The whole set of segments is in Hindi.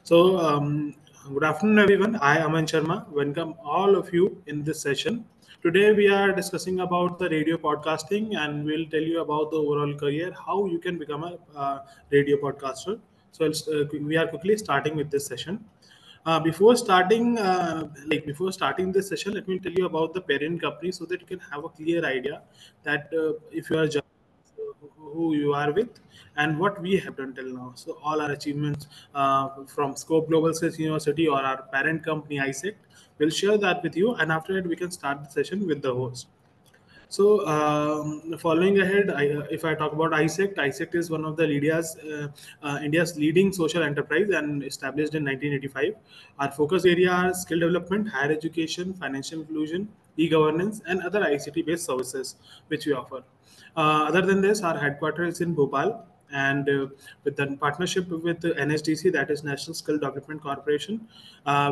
So, good afternoon, everyone. I am Aman Sharma. Welcome all of you in this session. Today, we are discussing about the radio podcasting, and we'll tell you about the overall career, how you can become a radio podcaster. So, we are quickly starting with this session. Before starting this session, let me tell you about the parent company so that you can have a clear idea that if you are who you are with and what we have done till now. So all our achievements from Scope Global Sales University or our parent company ISEC, we'll share that with you, and after that we can start the session with the host. So, following ahead, if I talk about ISECT, ISECT is one of the India's leading social enterprise and established in 1985. Our focus area are skill development, higher education, financial inclusion, e-governance, and other ICT-based services which we offer. Other than this, our headquarters is in Bhopal, and with the partnership with the NSDC, that is National Skill Development Corporation,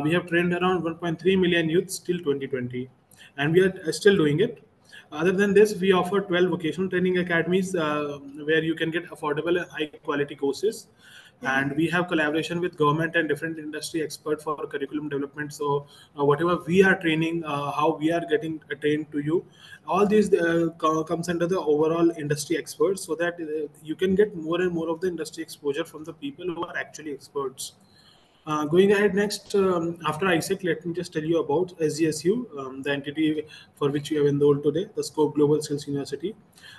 we have trained around 1.3 million youths till 2020, and we are still doing it. Other than this, we offer 12 vocational training academies where you can get affordable and high quality courses. And we have collaboration with government and different industry expert for curriculum development. So whatever we are training, how we are getting trained to you, all these comes under the overall industry experts, so that you can get more and more of the industry exposure from the people who are actually experts. Going ahead next, after ISEC, let me just tell you about SGSU, the entity for which we have enrolled today, the Scope Global Skills University.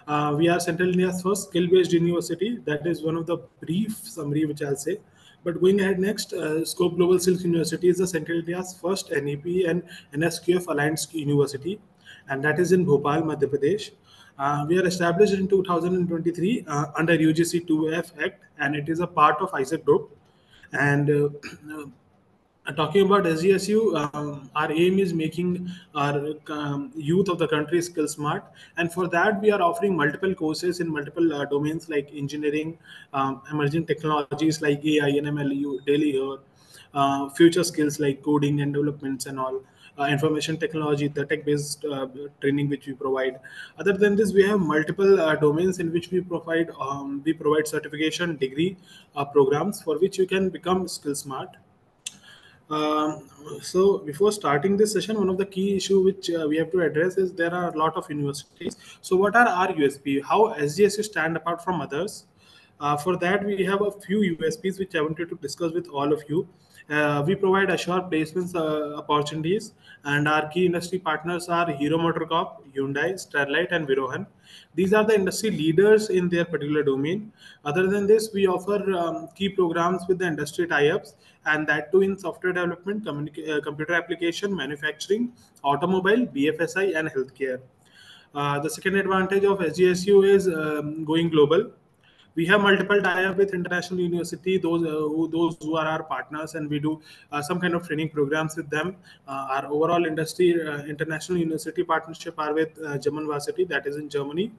We are Central India's first skill-based university. That is one of the brief summary which I'll say. But going ahead next, Scope Global Skills University is the Central India's first NEP and NSQF aligned university, and that is in Bhopal, Madhya Pradesh. We are established in 2023 under UGC 2F Act, and it is a part of ISEC Group. And talking about SGSU, our aim is making our youth of the country skill smart, and for that we are offering multiple courses in multiple domains like engineering, emerging technologies like AI and ML you daily hear, future skills like coding and developments and all. Information technology, the tech-based training which we provide. Other than this, we have multiple domains in which we provide certification degree programs for which you can become skill smart. So before starting this session, one of the key issue which we have to address is there are a lot of universities. So what are our USP? How SGSU stand apart from others? For that, we have a few USPs which I wanted to discuss with all of you. We provide assured placements opportunities, and our key industry partners are Hero MotoCorp, Hyundai, Sterlite, and Virohan. These are the industry leaders in their particular domain. Other than this, we offer key programs with the industry tie-ups, and that too in software development, computer application, manufacturing, automobile, BFSI, and healthcare. The second advantage of SGSU is going global. We have multiple tie-up with international university, those who are our partners, and we do some kind of training programs with them. Our overall industry international university partnership are with German Varsity, that is in Germany.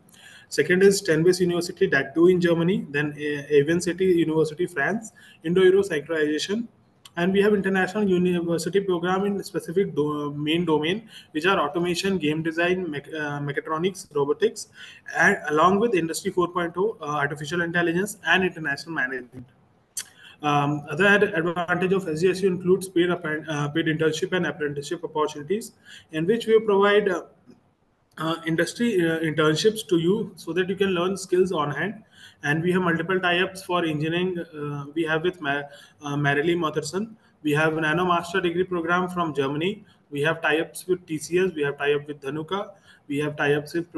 Second is Stenbase University, that too in Germany. Then Avian City University, France, Indo-Euro synchronization, and we have international university program in specific main domain, which are automation, game design, mechatronics, robotics, and along with industry 4.0, artificial intelligence, and international management. Other advantage of SGSU includes paid internship and apprenticeship opportunities, in which we provide industry internships to you so that you can learn skills on hand. And we have multiple tie-ups for engineering. We have with Marily Motherson. We have a nano master degree program from Germany. We have tie-ups with TCS. We have tie-up with Dhanuka. We have tie-ups with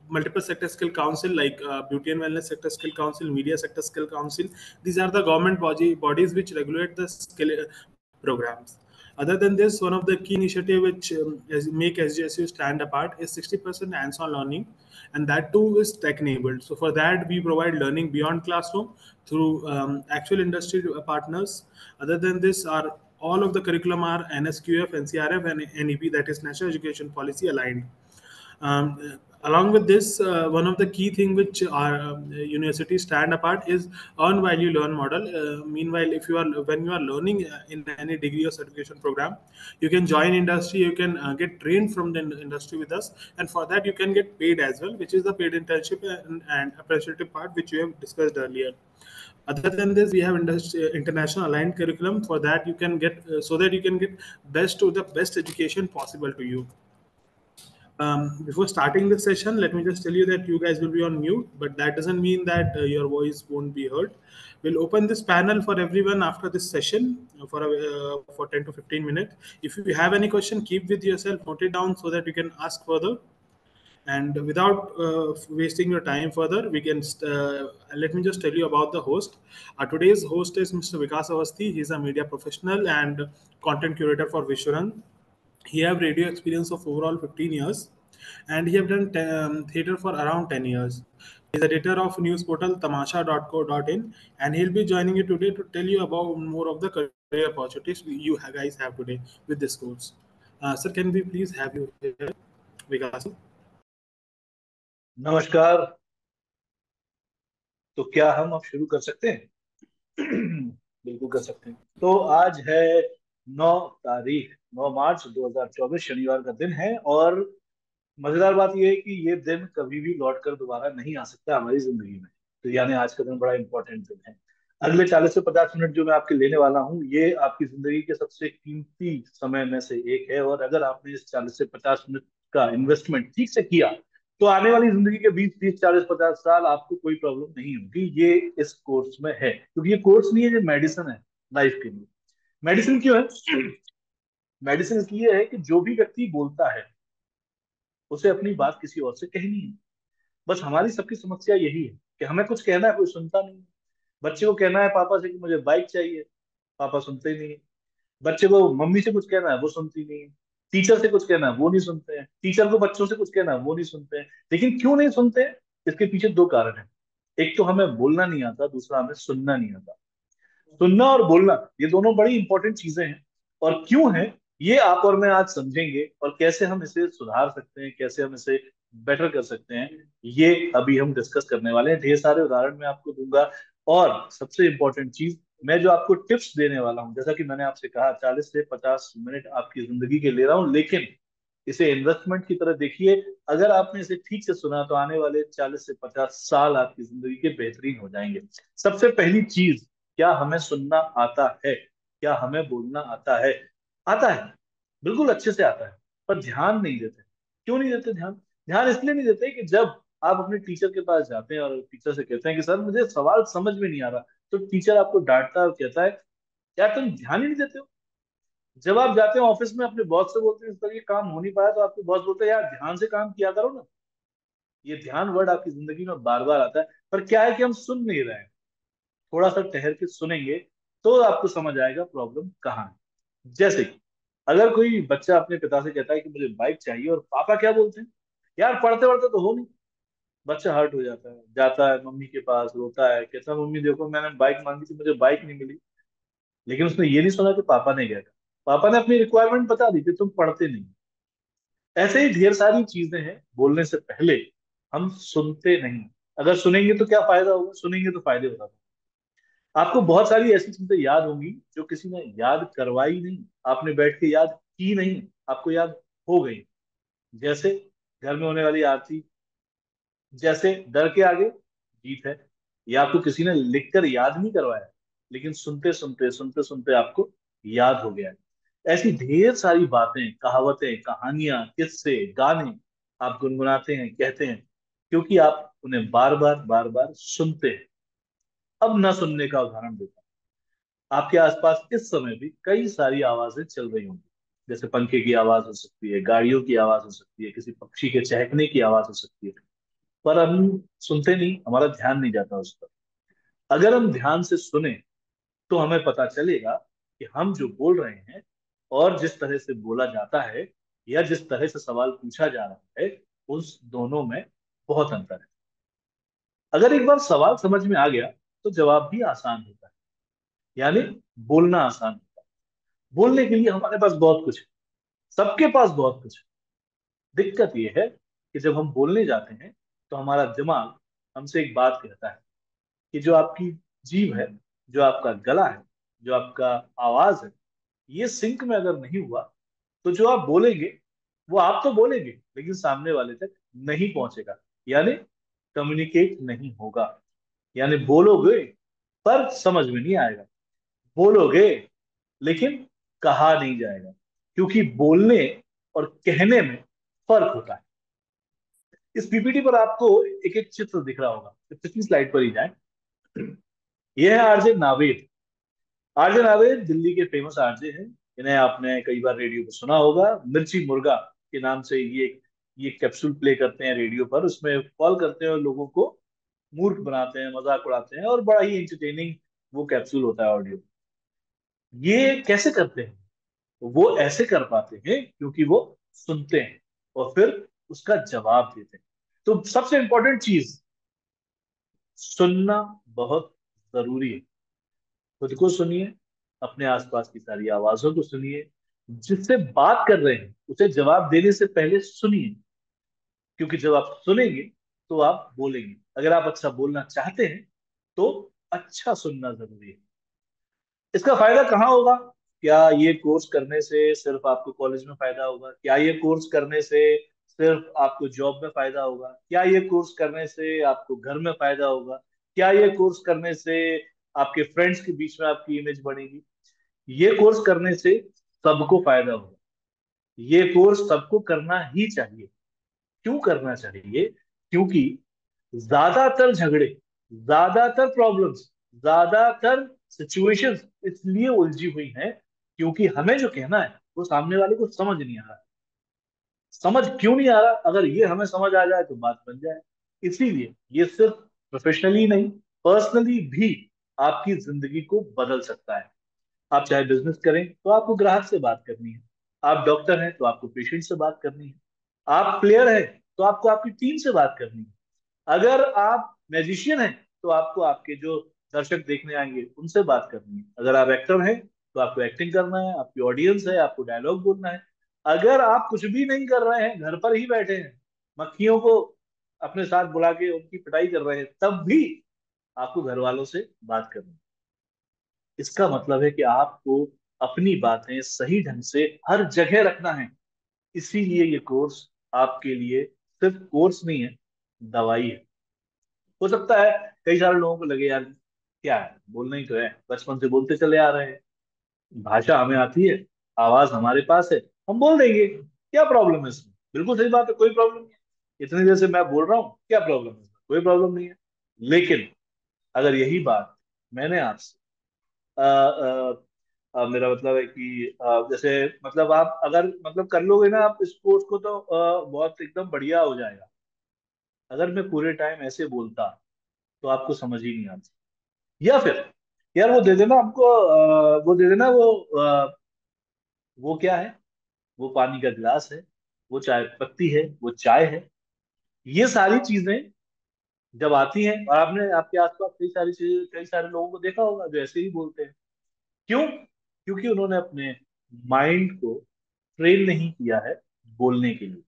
multiple sector skill council like beauty and wellness sector skill council, media sector skill council. These are the government bodies which regulate the skill programs. Other than this, one of the key initiative which make SGSU stand apart is 60% hands-on learning, and that too is tech-enabled. So for that, we provide learning beyond classroom through actual industry partners. Other than this, are all of the curriculum are NSQF, NCRF, and NEP, that is National Education Policy aligned. Along with this, one of the key thing which our universities stand apart is earn while you learn model. Meanwhile, if you are when you are learning in any degree or certification program, you can join industry, you can get trained from the industry with us, and for that you can get paid as well, which is the paid internship and apprenticeship part which we have discussed earlier. Other than this, we have international aligned curriculum. For that you can get so that you can get best to the best education possible to you. Before starting the session, let me just tell you that you guys will be on mute, but that doesn't mean that your voice won't be heard. We'll open this panel for everyone after this session for 10 to 15 minutes. If you have any question, keep with yourself, note it down so that you can ask further. And without wasting your time further, we can let me just tell you about the host. Today's host is Mr. Vikas Avasthi. He's a media professional and content curator for Vishwaran. He have radio experience of overall 15 years, and he have done theater for around 10 years. He's editor of news portal tamasha.co.in, and he'll be joining you today to tell you about more of the career opportunities you guys have today with this course. Sir, can we please have you here, Vikas? नमस्कार। तो क्या हम अब शुरू कर सकते हैं? बिल्कुल कर सकते हैं। तो आज है 9 मार्च 2024, शनिवार का दिन है। और मजेदार बात यह है कि ये दिन कभी भी लौट कर दोबारा नहीं आ सकता हमारी जिंदगी में। तो यानी आज का दिन बड़ा इंपॉर्टेंट दिन है। अगले 40 से 50 मिनट जो मैं आपके लेने वाला हूँ, ये आपकी जिंदगी के सबसे कीमती समय में से एक है। और अगर आपने इस 40 से 50 मिनट का इन्वेस्टमेंट ठीक से किया, तो आने वाली जिंदगी के 20, 30, 40, 50 साल आपको कोई प्रॉब्लम नहीं होगी। ये इस कोर्स में है, क्योंकि ये कोर्स नहीं है, ये मेडिसिन है लाइफ के लिए। मेडिसिन क्यों है? मेडिसिन इसलिए है कि जो भी व्यक्ति बोलता है, उसे अपनी बात किसी और से कहनी है। बस हमारी सबकी समस्या यही है कि हमें कुछ कहना है, कोई सुनता नहीं है। बच्चे को कहना है पापा से कि मुझे बाइक चाहिए, पापा सुनते ही नहीं है। बच्चे को मम्मी से कुछ कहना है, वो सुनती नहीं है। टीचर से कुछ कहना है, वो नहीं सुनते हैं। टीचर को बच्चों से कुछ कहना है, वो नहीं सुनते हैं। लेकिन क्यों नहीं सुनते हैं? इसके पीछे दो कारण हैं। एक तो हमें बोलना नहीं आता, दूसरा हमें सुनना नहीं आता। सुनना और बोलना, ये दोनों बड़ी इंपॉर्टेंट चीजें हैं। और क्यों है, ये आप और मैं आज समझेंगे। और कैसे हम इसे सुधार सकते हैं, कैसे हम इसे बेटर कर सकते हैं, ये अभी हम डिस्कस करने वाले हैं। ढेर सारे उदाहरण मैं आपको दूंगा। और सबसे इंपॉर्टेंट चीज, मैं जो आपको टिप्स देने वाला हूं, जैसा कि मैंने आपसे कहा, 40 से 50 मिनट आपकी जिंदगी के ले रहा हूं, लेकिन इसे इन्वेस्टमेंट की तरह देखिए। अगर आपने इसे ठीक से सुना, तो आने वाले 40 से 50 साल आपकी जिंदगी के बेहतरीन हो जाएंगे। सबसे पहली चीज, क्या हमें सुनना आता है? क्या हमें बोलना आता है? आता है, बिल्कुल अच्छे से आता है। पर ध्यान नहीं देते। क्यों नहीं देते ध्यान? ध्यान इसलिए नहीं देते कि जब आप अपने टीचर के पास जाते हैं और टीचर से कहते हैं कि सर मुझे सवाल समझ में नहीं आ रहा, तो टीचर आपको डांटता है और कहता है यार तुम ध्यान ही नहीं देते हो। जब आप जाते हैं ऑफिस में, अपने बॉस से बोलते हैं इस तरह ये काम हो नहीं पाया, तो आपके बॉस बोलते हैं यार ध्यान से काम किया करो ना। ये ध्यान वर्ड आपकी जिंदगी में बार बार आता है। पर क्या है कि हम सुन नहीं रहे हैं। थोड़ा सा ठहर के सुनेंगे, तो आपको समझ आएगा प्रॉब्लम कहाँ है। जैसे कि अगर कोई बच्चा अपने पिता से कहता है कि मुझे बाइक चाहिए, और पापा क्या बोलते हैं, यार पढ़ते पढ़ते तो हो नहीं। बच्चा हर्ट हो जाता है, जाता है मम्मी के पास, रोता है, कहता है मम्मी देखो मैंने बाइक मांगी थी, मुझे बाइक नहीं मिली। लेकिन उसने ये नहीं सुना कि पापा ने क्या कहा। पापा ने अपनी रिक्वायरमेंट बता दी कि तुम पढ़ते नहीं। ऐसे ही ढेर सारी चीजें हैं, बोलने से पहले हम सुनते नहीं। अगर सुनेंगे तो क्या फायदा होगा? सुनेंगे तो फायदे होगा। आपको बहुत सारी ऐसी चीजें याद होंगी जो किसी ने याद करवाई नहीं, आपने बैठ के याद की नहीं, आपको याद हो गई। जैसे घर में होने वाली आरती, जैसे डर के आगे जीत है। या आपको किसी ने लिखकर याद नहीं करवाया, लेकिन सुनते सुनते आपको याद हो गया है। ऐसी ढेर सारी बातें, कहावतें, कहानियां, किस्से, गाने आप गुनगुनाते हैं, कहते हैं, क्योंकि आप उन्हें बार बार सुनते हैं। अब ना सुनने का उदाहरण देता हूं। आपके आसपास इस समय भी कई सारी आवाजें चल रही होंगी। जैसे पंखे की आवाज हो सकती है, गाड़ियों की आवाज हो सकती है, किसी पक्षी के चहकने की आवाज हो सकती है। पर हम सुनते नहीं, हमारा ध्यान नहीं जाता उस पर। अगर हम ध्यान से सुने, तो हमें पता चलेगा कि हम जो बोल रहे हैं और जिस तरह से बोला जाता है, या जिस तरह से सवाल पूछा जा रहा है, उस दोनों में बहुत अंतर है। अगर एक बार सवाल समझ में आ गया, तो जवाब भी आसान होता है। यानी बोलना आसान होता है। बोलने के लिए हमारे पास बहुत कुछ है, सबके पास बहुत कुछ है। दिक्कत यह है कि जब हम बोलने जाते हैं तो हमारा दिमाग हमसे एक बात कहता है कि जो आपकी जीभ है, जो आपका गला है, जो आपका आवाज है, ये सिंक में अगर नहीं हुआ तो जो आप बोलेंगे वो आप तो बोलेंगे लेकिन सामने वाले तक नहीं पहुंचेगा, यानी कम्युनिकेट नहीं होगा। यानी बोलोगे पर समझ में नहीं आएगा, बोलोगे लेकिन कहा नहीं जाएगा, क्योंकि बोलने और कहने में फर्क होता है। इस पीपीटी पर आपको एक एक चित्र दिख रहा होगा, तो पिछली स्लाइड पर ही जाए। यह है आरजे नावेद। आरजे नावेद दिल्ली के फेमस आरजे हैं। इन्हें आपने कई बार रेडियो पर सुना होगा। मिर्ची मुर्गा के नाम से ये कैप्सूल प्ले करते हैं रेडियो पर, उसमें कॉल करते हैं और लोगों को मूर्ख बनाते हैं, मजाक उड़ाते हैं, और बड़ा ही एंटरटेनिंग वो कैप्सूल होता है ऑडियो। ये कैसे करते हैं? वो ऐसे कर पाते हैं क्योंकि वो सुनते हैं और फिर उसका जवाब देते हैं। तो सबसे इंपॉर्टेंट चीज, सुनना बहुत जरूरी है। खुद को सुनिए, अपने आसपास की सारी आवाजों को सुनिए, जिससे बात कर रहे हैं उसे जवाब देने से पहले सुनिए, क्योंकि जब आप सुनेंगे तो आप बोलेंगे। अगर आप अच्छा बोलना चाहते हैं तो अच्छा सुनना जरूरी है। इसका फायदा कहाँ होगा? क्या ये कोर्स करने से सिर्फ आपको कॉलेज में फायदा होगा? क्या ये कोर्स करने से सिर्फ आपको जॉब में फायदा होगा? क्या ये कोर्स करने से आपको घर में फायदा होगा? क्या ये कोर्स करने से आपके फ्रेंड्स के बीच में आपकी इमेज बनेगी? ये कोर्स करने से सबको फायदा होगा। ये कोर्स सबको करना ही चाहिए। क्यों करना चाहिए? क्योंकि ज्यादातर झगड़े, ज्यादातर प्रॉब्लम्स, ज्यादातर सिचुएशंस इसलिए उलझी हुई हैं क्योंकि हमें जो कहना है वो सामने वाले को समझ नहीं आ रहा। समझ क्यों नहीं आ रहा? अगर ये हमें समझ आ जाए तो बात बन जाए। इसीलिए ये सिर्फ प्रोफेशनली नहीं, पर्सनली भी आपकी जिंदगी को बदल सकता है। आप चाहे बिजनेस करें तो आपको ग्राहक से बात करनी है, आप डॉक्टर हैं तो आपको पेशेंट से बात करनी है, आप प्लेयर हैं तो आपको आपकी टीम से बात करनी है, अगर आप मैजिशियन हैं तो आपको आपके जो दर्शक देखने आएंगे उनसे बात करनी है, अगर आप एक्टर हैं तो आपको एक्टिंग करना है, आपकी ऑडियंस है आपको डायलॉग बोलना है। अगर आप कुछ भी नहीं कर रहे हैं, घर पर ही बैठे हैं, मक्खियों को अपने साथ बुला के उनकी पिटाई कर रहे हैं, तब भी आपको घर वालों से बात करनी है। इसका मतलब है कि आपको अपनी बातें सही ढंग से हर जगह रखना है। इसीलिए ये कोर्स आपके लिए सिर्फ कोर्स नहीं है, दवाई है। हो सकता है कई सारे लोगों को लगे यार क्या है, बोलना ही तो है, बचपन से बोलते चले आ रहे हैं, भाषा हमें आती है, आवाज हमारे पास है, हम बोल देंगे, क्या प्रॉब्लम है इसमें? बिल्कुल सही बात है, कोई प्रॉब्लम नहीं है। इतनी देर से मैं बोल रहा हूँ, क्या प्रॉब्लम है इसमें? कोई प्रॉब्लम नहीं है। लेकिन अगर यही बात मैंने आपसे मेरा मतलब है कि जैसे मतलब आप अगर मतलब कर लोगे ना आप इस कोर्स को तो बहुत एकदम बढ़िया हो जाएगा। अगर मैं पूरे टाइम ऐसे बोलता तो आपको समझ ही नहीं आती। या फिर यार वो दे देना हमको, वो दे देना वो क्या है, वो पानी का गिलास है, वो चाय पत्ती है, वो चाय है। ये सारी चीजें जब आती हैं, और आपने आपके आसपास कई सारी चीजें, कई सारे लोगों को देखा होगा जो ऐसे ही बोलते हैं। क्यों? क्योंकि उन्होंने अपने माइंड को ट्रेन नहीं किया है बोलने के लिए।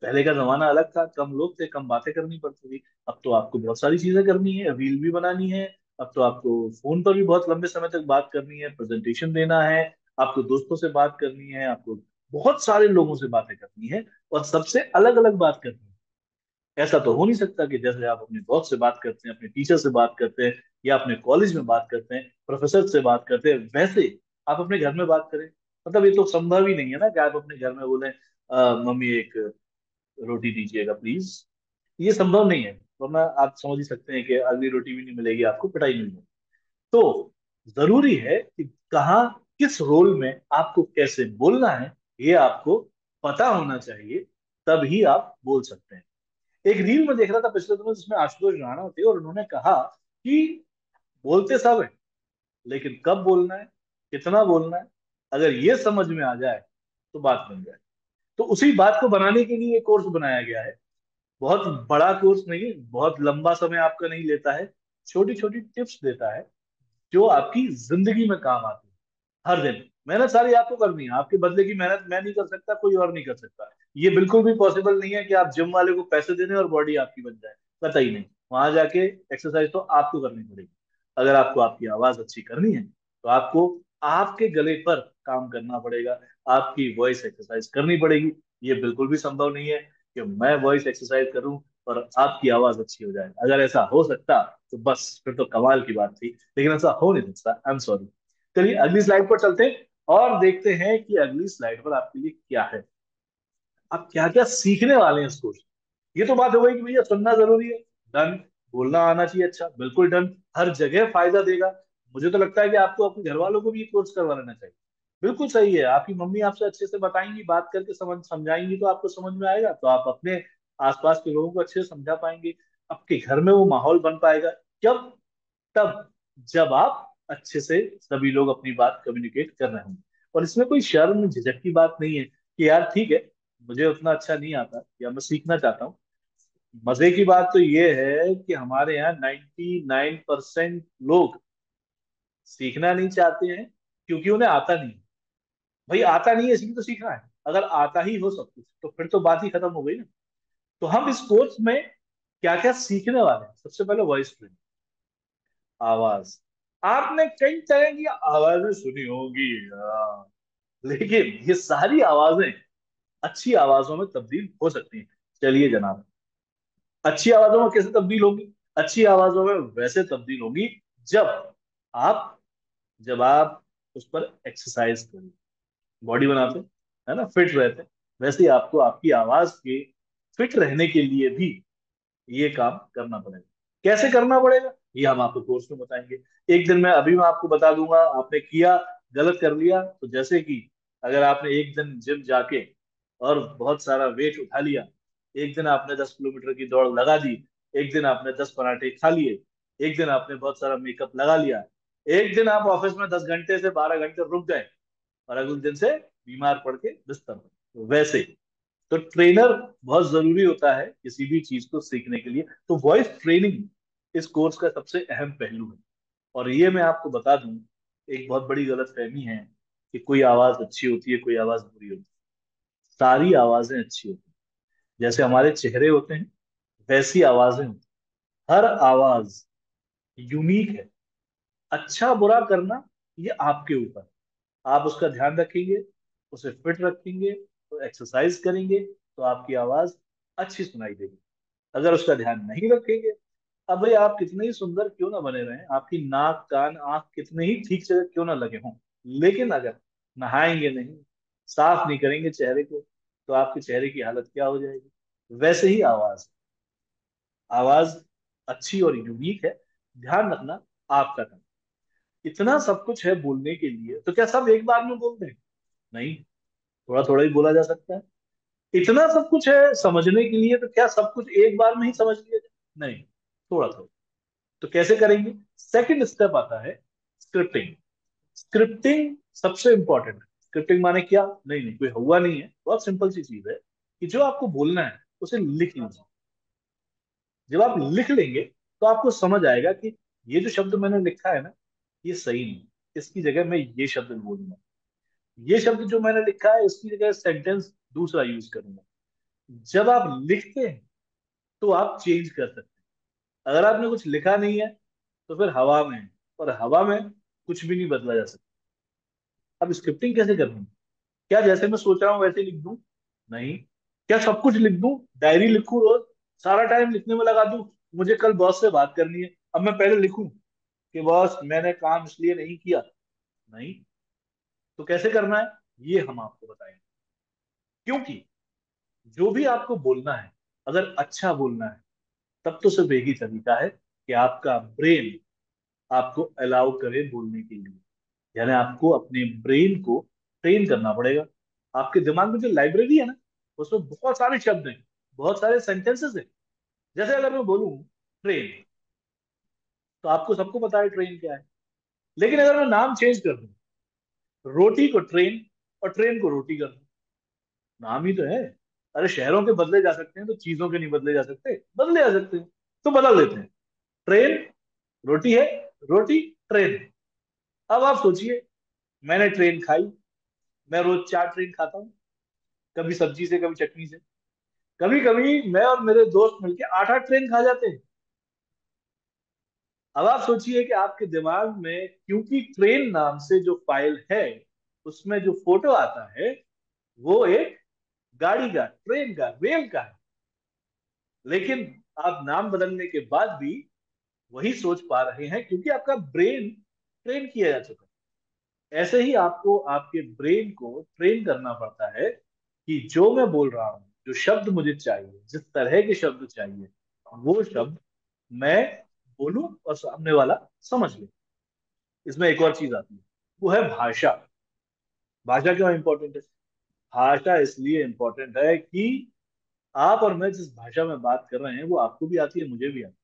पहले का जमाना अलग था, कम लोग थे, कम बातें करनी पड़ती थी। अब तो आपको बहुत सारी चीजें करनी है, रील भी बनानी है, अब तो आपको फोन पर भी बहुत लंबे समय तक बात करनी है, प्रेजेंटेशन देना है, आपको दोस्तों से बात करनी है, आपको बहुत सारे लोगों से बातें करनी है, और सबसे अलग अलग बात करनी है। ऐसा तो हो नहीं सकता कि जैसे आप अपने बॉस से बात करते हैं, अपने टीचर से बात करते हैं, या अपने कॉलेज में बात करते हैं, प्रोफेसर से बात करते हैं, वैसे आप अपने घर में बात करें। मतलब ये तो संभव ही नहीं है ना कि आप अपने घर में बोले मम्मी एक रोटी दीजिएगा प्लीज। ये संभव नहीं है, वरना आप समझ ही सकते हैं कि अगली रोटी भी नहीं मिलेगी, आपको पिटाई मिलेगी। तो जरूरी है कि कहाँ, किस रोल में आपको कैसे बोलना है, ये आपको पता होना चाहिए, तभी आप बोल सकते हैं। एक रील में देख रहा था पिछले दिनों जिसमें आशुतोष राणा थे, और उन्होंने कहा कि बोलते सब है, लेकिन कब बोलना है, कितना बोलना है, अगर ये समझ में आ जाए तो बात बन जाए। तो उसी बात को बनाने के लिए कोर्स बनाया गया है। बहुत बड़ा कोर्स नहीं, बहुत लंबा समय आपका नहीं लेता है, छोटी छोटी टिप्स देता है जो आपकी जिंदगी में काम आती है। हर दिन मेहनत सारी आपको करनी है, आपके बदले की मेहनत मैं नहीं कर सकता, कोई और नहीं कर सकता। ये बिल्कुल भी पॉसिबल नहीं है कि आप जिम वाले को पैसे दे दें और बॉडी आपकी बन जाए, कतई नहीं। वहां जाके एक्सरसाइज तो आपको करनी पड़ेगी। अगर आपको आपकी आवाज अच्छी करनी है तो आपको आपके गले पर काम करना पड़ेगा, आपकी वॉइस एक्सरसाइज करनी पड़ेगी। ये बिल्कुल भी संभव नहीं है कि मैं वॉइस एक्सरसाइज करूं और आपकी आवाज अच्छी हो जाए। अगर ऐसा हो सकता तो बस फिर तो कमाल की बात थी, लेकिन ऐसा हो नहीं सकता। I am sorry. चलिए अगली स्लाइड पर चलते हैं और देखते हैं कि अगली स्लाइड पर आपके लिए क्या है, आप क्या क्या सीखने वाले हैं इस कोर्स। ये तो बात हो गई कि भैया सुनना जरूरी है, डन। बोलना आना चाहिए, अच्छा बिल्कुल डन। हर जगह फायदा देगा। मुझे तो लगता है कि आपको अपने घर वालों को भी ये कोर्स करवा लेना चाहिए। बिल्कुल सही है, आपकी मम्मी आपसे अच्छे से बताएंगी, बात करके समझाएंगी तो आपको समझ में आएगा, तो आप अपने आसपास के लोगों को अच्छे से समझा पाएंगे। आपके घर में वो माहौल बन पाएगा। जब तब जब आप अच्छे से सभी लोग अपनी बात कम्युनिकेट कर रहे होंगे। और इसमें कोई शर्म झिझक की बात नहीं है कि यार ठीक है, मुझे उतना अच्छा नहीं आता या मैं सीखना चाहता हूँ। मजे की बात तो ये है कि हमारे यहाँ 99% लोग सीखना नहीं चाहते हैं क्योंकि उन्हें आता नहीं है। भाई आता नहीं है इसलिए तो सीखना है। अगर आता ही हो सब कुछ तो फिर तो बात ही खत्म हो गई ना। तो हम इस कोर्स में क्या क्या सीखने वाले हैं, सबसे पहले वॉइस ट्रेनिंग, आवाज। आपने कई तरह की आवाजें सुनी होंगी, लेकिन ये सारी आवाजें अच्छी आवाजों में तब्दील हो सकती हैं। चलिए जनाब, अच्छी आवाजों में कैसे तब्दील होंगी? अच्छी आवाजों में वैसे तब्दील होंगी जब आप जब आप उस पर एक्सरसाइज करें, बॉडी बनाते हैं, है ना, फिट रहते हैं। वैसे ही आपको आपकी आवाज के फिट रहने के लिए भी ये काम करना पड़ेगा। कैसे करना पड़ेगा ये हम आपको कोर्स में बताएंगे। एक दिन में अभी मैं आपको बता दूंगा, आपने किया, गलत कर लिया तो जैसे कि अगर आपने एक दिन जिम जाके और बहुत सारा वेट उठा लिया, एक दिन आपने 10 किलोमीटर की दौड़ लगा दी, एक दिन आपने 10 पराठे खा लिए, एक दिन आपने बहुत सारा मेकअप लगा लिया, एक दिन आप ऑफिस में 10 घंटे से 12 घंटे रुक गए और अगले दिन से बीमार पड़ के बिस्तर पर। तो वैसे तो ट्रेनर बहुत जरूरी होता है किसी भी चीज को सीखने के लिए। तो वॉइस ट्रेनिंग इस कोर्स का सबसे अहम पहलू है। और ये मैं आपको बता दूं, एक बहुत बड़ी गलतफहमी है कि कोई आवाज अच्छी होती है, कोई आवाज बुरी होती है। सारी आवाजें अच्छी होती हैं। जैसे हमारे चेहरे होते हैं वैसी आवाजें होती हैं। हर आवाज यूनिक है। अच्छा बुरा करना ये आपके ऊपर। आप उसका ध्यान रखेंगे, उसे फिट रखेंगे, तो एक्सरसाइज करेंगे तो आपकी आवाज अच्छी सुनाई देगी। अगर उसका ध्यान नहीं रखेंगे, अब भाई आप कितने ही सुंदर क्यों ना बने रहें, आपकी नाक कान आंख कितने ही ठीक से क्यों ना लगे हों, लेकिन अगर नहाएंगे नहीं, साफ नहीं करेंगे चेहरे को, तो आपके चेहरे की हालत क्या हो जाएगी। वैसे ही आवाज, आवाज अच्छी और यूनिक है, ध्यान रखना आपका काम। इतना सब कुछ है बोलने के लिए, तो क्या सब एक बार में बोल दें? नहीं, थोड़ा थोड़ा ही बोला जा सकता है। इतना सब कुछ है समझने के लिए, तो क्या सब कुछ एक बार में ही समझ लिया जाए? नहीं, थोड़ा थोड़ा। तो कैसे करेंगे? सेकंड स्टेप आता है स्क्रिप्टिंग। स्क्रिप्टिंग सबसे इंपॉर्टेंट है। स्क्रिप्टिंग माने क्या? नहीं नहीं, कोई हुआ नहीं है, बहुत सिंपल सी चीज है कि जो आपको बोलना है उसे लिख लीजिए। जब आप लिख लेंगे तो आपको समझ आएगा कि ये जो शब्द मैंने लिखा है ना, ये सही नहीं, इसकी जगह मैं ये शब्द बोलूंगा। ये शब्द जो मैंने लिखा है इसकी जगह सेंटेंस दूसरा यूज करूंगा। जब आप लिखते हैं तो आप चेंज कर सकते हैं। अगर आपने कुछ लिखा नहीं है तो फिर हवा में है, और हवा में कुछ भी नहीं बदला जा सकता। अब स्क्रिप्टिंग कैसे करनी है? क्या जैसे मैं सोच रहा हूँ वैसे लिख दूं? नहीं। क्या सब कुछ लिख दूं, डायरी लिखूं रोज, सारा टाइम लिखने में लगा दूं? मुझे कल बॉस से बात करनी है, अब मैं पहले लिखूं कि बॉस मैंने काम इसलिए नहीं किया? नहीं। तो कैसे करना है ये हम आपको बताएंगे। क्योंकि जो भी आपको बोलना है, अगर अच्छा बोलना है, तब तो सिर्फ एक ही तरीका है कि आपका ब्रेन आपको अलाउ करे बोलने के लिए। यानी आपको अपने ब्रेन को ट्रेन करना पड़ेगा। आपके दिमाग में जो लाइब्रेरी है ना, उसमें बहुत सारे शब्द हैं, बहुत सारे सेंटेंसेस हैं। जैसे अगर मैं बोलूं ट्रेन, तो आपको सबको पता है ट्रेन क्या है। लेकिन अगर मैं नाम चेंज कर दूं, रोटी को ट्रेन और ट्रेन को रोटी कर दूं, नाम ही तो है। अरे शहरों के बदले जा सकते हैं तो चीजों के नहीं बदले जा सकते? बदले जा सकते हैं, तो बदल देते हैं। ट्रेन रोटी है, रोटी ट्रेन है। अब आप सोचिए, मैंने ट्रेन खाई, मैं रोज 4 ट्रेन खाता हूँ, कभी सब्जी से, कभी चटनी से। कभी कभी मैं और मेरे दोस्त मिलके 8-8 ट्रेन खा जाते हैं। अब आप सोचिए कि आपके दिमाग में, क्योंकि ट्रेन नाम से जो फाइल है उसमें जो फोटो आता है वो एक गाड़ी का, ट्रेन का, रेल का है। लेकिन आप नाम बदलने के बाद भी वही सोच पा रहे हैं, क्योंकि आपका ब्रेन ट्रेन किया जा चुका है। ऐसे ही आपको आपके ब्रेन को ट्रेन करना पड़ता है कि जो मैं बोल रहा हूं, जो शब्द मुझे चाहिए, जिस तरह के शब्द चाहिए, वो शब्द मैं बोलूं और सामने वाला समझ ले। इसमें एक और चीज आती है, वो है भाषा। भाषा क्यों इंपॉर्टेंट है? भाषा इसलिए इंपॉर्टेंट है कि आप और मैं जिस भाषा में बात कर रहे हैं वो आपको भी आती है, मुझे भी आती है।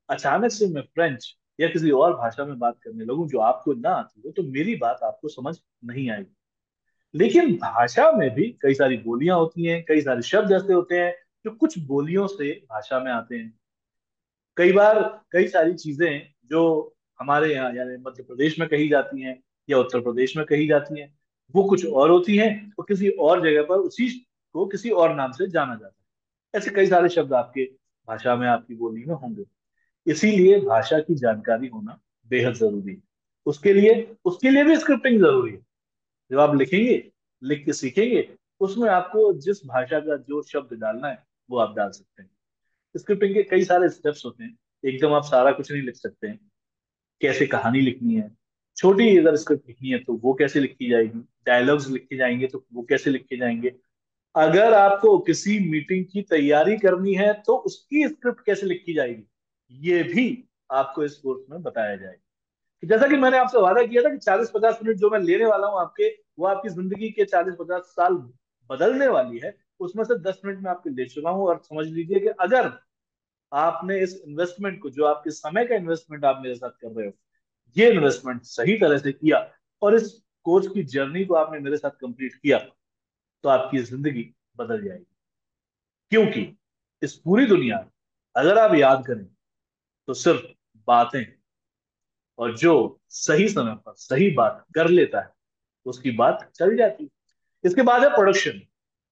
अचानक से मैं फ्रेंच या किसी और भाषा में बात करने लगूं जो आपको ना आती हो, तो मेरी बात आपको समझ नहीं आएगी। लेकिन भाषा में भी कई सारी बोलियां होती हैं, कई सारे शब्द ऐसे होते हैं जो कुछ बोलियों से भाषा में आते हैं। कई बार कई सारी चीजें जो हमारे यहाँ यानी मध्य प्रदेश में कही जाती हैं या उत्तर प्रदेश में कही जाती हैं, वो कुछ और होती हैं, और किसी और जगह पर उसी को किसी और नाम से जाना जाता है। ऐसे कई सारे शब्द आपके भाषा में, आपकी बोली में होंगे। इसीलिए भाषा की जानकारी होना बेहद जरूरी है। उसके लिए भी स्क्रिप्टिंग जरूरी है। जब आप लिखेंगे, लिख के सीखेंगे, उसमें आपको जिस भाषा का जो शब्द डालना है वो आप डाल सकते हैं। स्क्रिप्टिंग के कई सारे स्टेप्स होते हैं, एकदम आप सारा कुछ नहीं लिख सकते हैं। कैसे कहानी लिखनी है, छोटी अगर स्क्रिप्ट लिखनी है तो वो कैसे लिखी जाएगी, डायलॉग्स लिखे जाएंगे तो वो कैसे लिखे जाएंगे। अगर आपको किसी मीटिंग की तैयारी करनी है तो उसकी स्क्रिप्ट कैसे लिखी जाएगी, ये भी आपको इस कोर्स में बताया जाएगा। तो जैसा कि मैंने आपसे वादा किया था कि 40-50 मिनट जो मैं लेने वाला हूँ आपके, वो आपकी जिंदगी के 40-50 साल बदलने वाली है। उसमें से 10 मिनट में आपके ले चुका हूँ, और समझ लीजिए कि अगर आपने इस इन्वेस्टमेंट को, जो आपके समय का इन्वेस्टमेंट आप मेरे साथ कर रहे हो, ये इन्वेस्टमेंट सही तरह से किया और इस कोच की जर्नी को आपने मेरे साथ कंप्लीट किया, तो आपकी जिंदगी बदल जाएगी। क्योंकि इस पूरी दुनिया में अगर आप याद करें तो सिर्फ बातें, और जो सही समय पर सही बात कर लेता है उसकी बात चल जाती है। इसके बाद है प्रोडक्शन।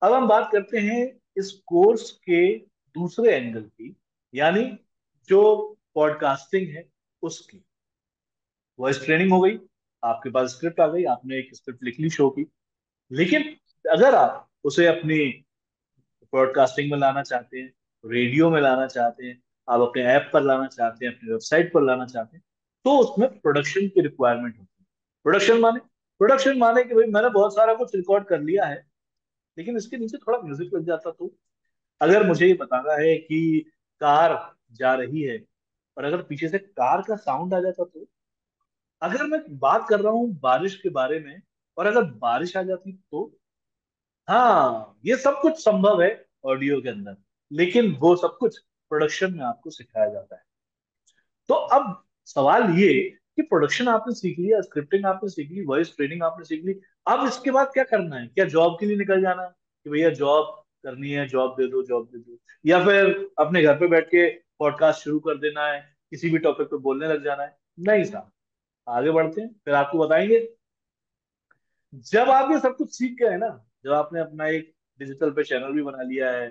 अब हम बात करते हैं इस कोर्स के दूसरे एंगल की, यानी जो पॉडकास्टिंग है उसकी। वॉइस ट्रेनिंग हो गई, आपके पास स्क्रिप्ट आ गई, आपने एक स्क्रिप्ट लिख ली शो की। लेकिन अगर आप उसे अपनी ब्रॉडकास्टिंग में लाना चाहते हैं, रेडियो में लाना चाहते हैं, आप अपने ऐप पर लाना चाहते हैं, अपनी वेबसाइट पर लाना चाहते हैं, तो उसमें प्रोडक्शन की रिक्वायरमेंट होती है। प्रोडक्शन माने कि भाई मैंने बहुत सारा कुछ रिकॉर्ड कर लिया है, लेकिन इसके नीचे थोड़ा म्यूजिक लग जाता तो। अगर मुझे ये बताना है कि कार जा रही है, और अगर पीछे से कार का साउंड आ जाता तो। अगर मैं बात कर रहा हूँ बारिश के बारे में, और अगर बारिश आ जाती तो। हाँ, ये सब कुछ संभव है ऑडियो के अंदर, लेकिन वो सब कुछ प्रोडक्शन में आपको सिखाया जाता है। तो अब सवाल ये कि प्रोडक्शन आपने सीख लिया, स्क्रिप्टिंग आपने सीख ली, वॉइस ट्रेनिंग आपने सीख ली, अब इसके बाद क्या करना है? क्या जॉब के लिए निकल जाना है कि भैया जॉब करनी है, जॉब दे दो, जॉब दे दो, या फिर अपने घर पे बैठ के पॉडकास्ट शुरू कर देना है, किसी भी टॉपिक पे बोलने लग जाना है? नहीं साहब, आगे बढ़ते हैं, फिर आपको बताएंगे। जब आप ये सब कुछ सीख गए ना, जब आपने अपना एक डिजिटल पे चैनल भी बना लिया है,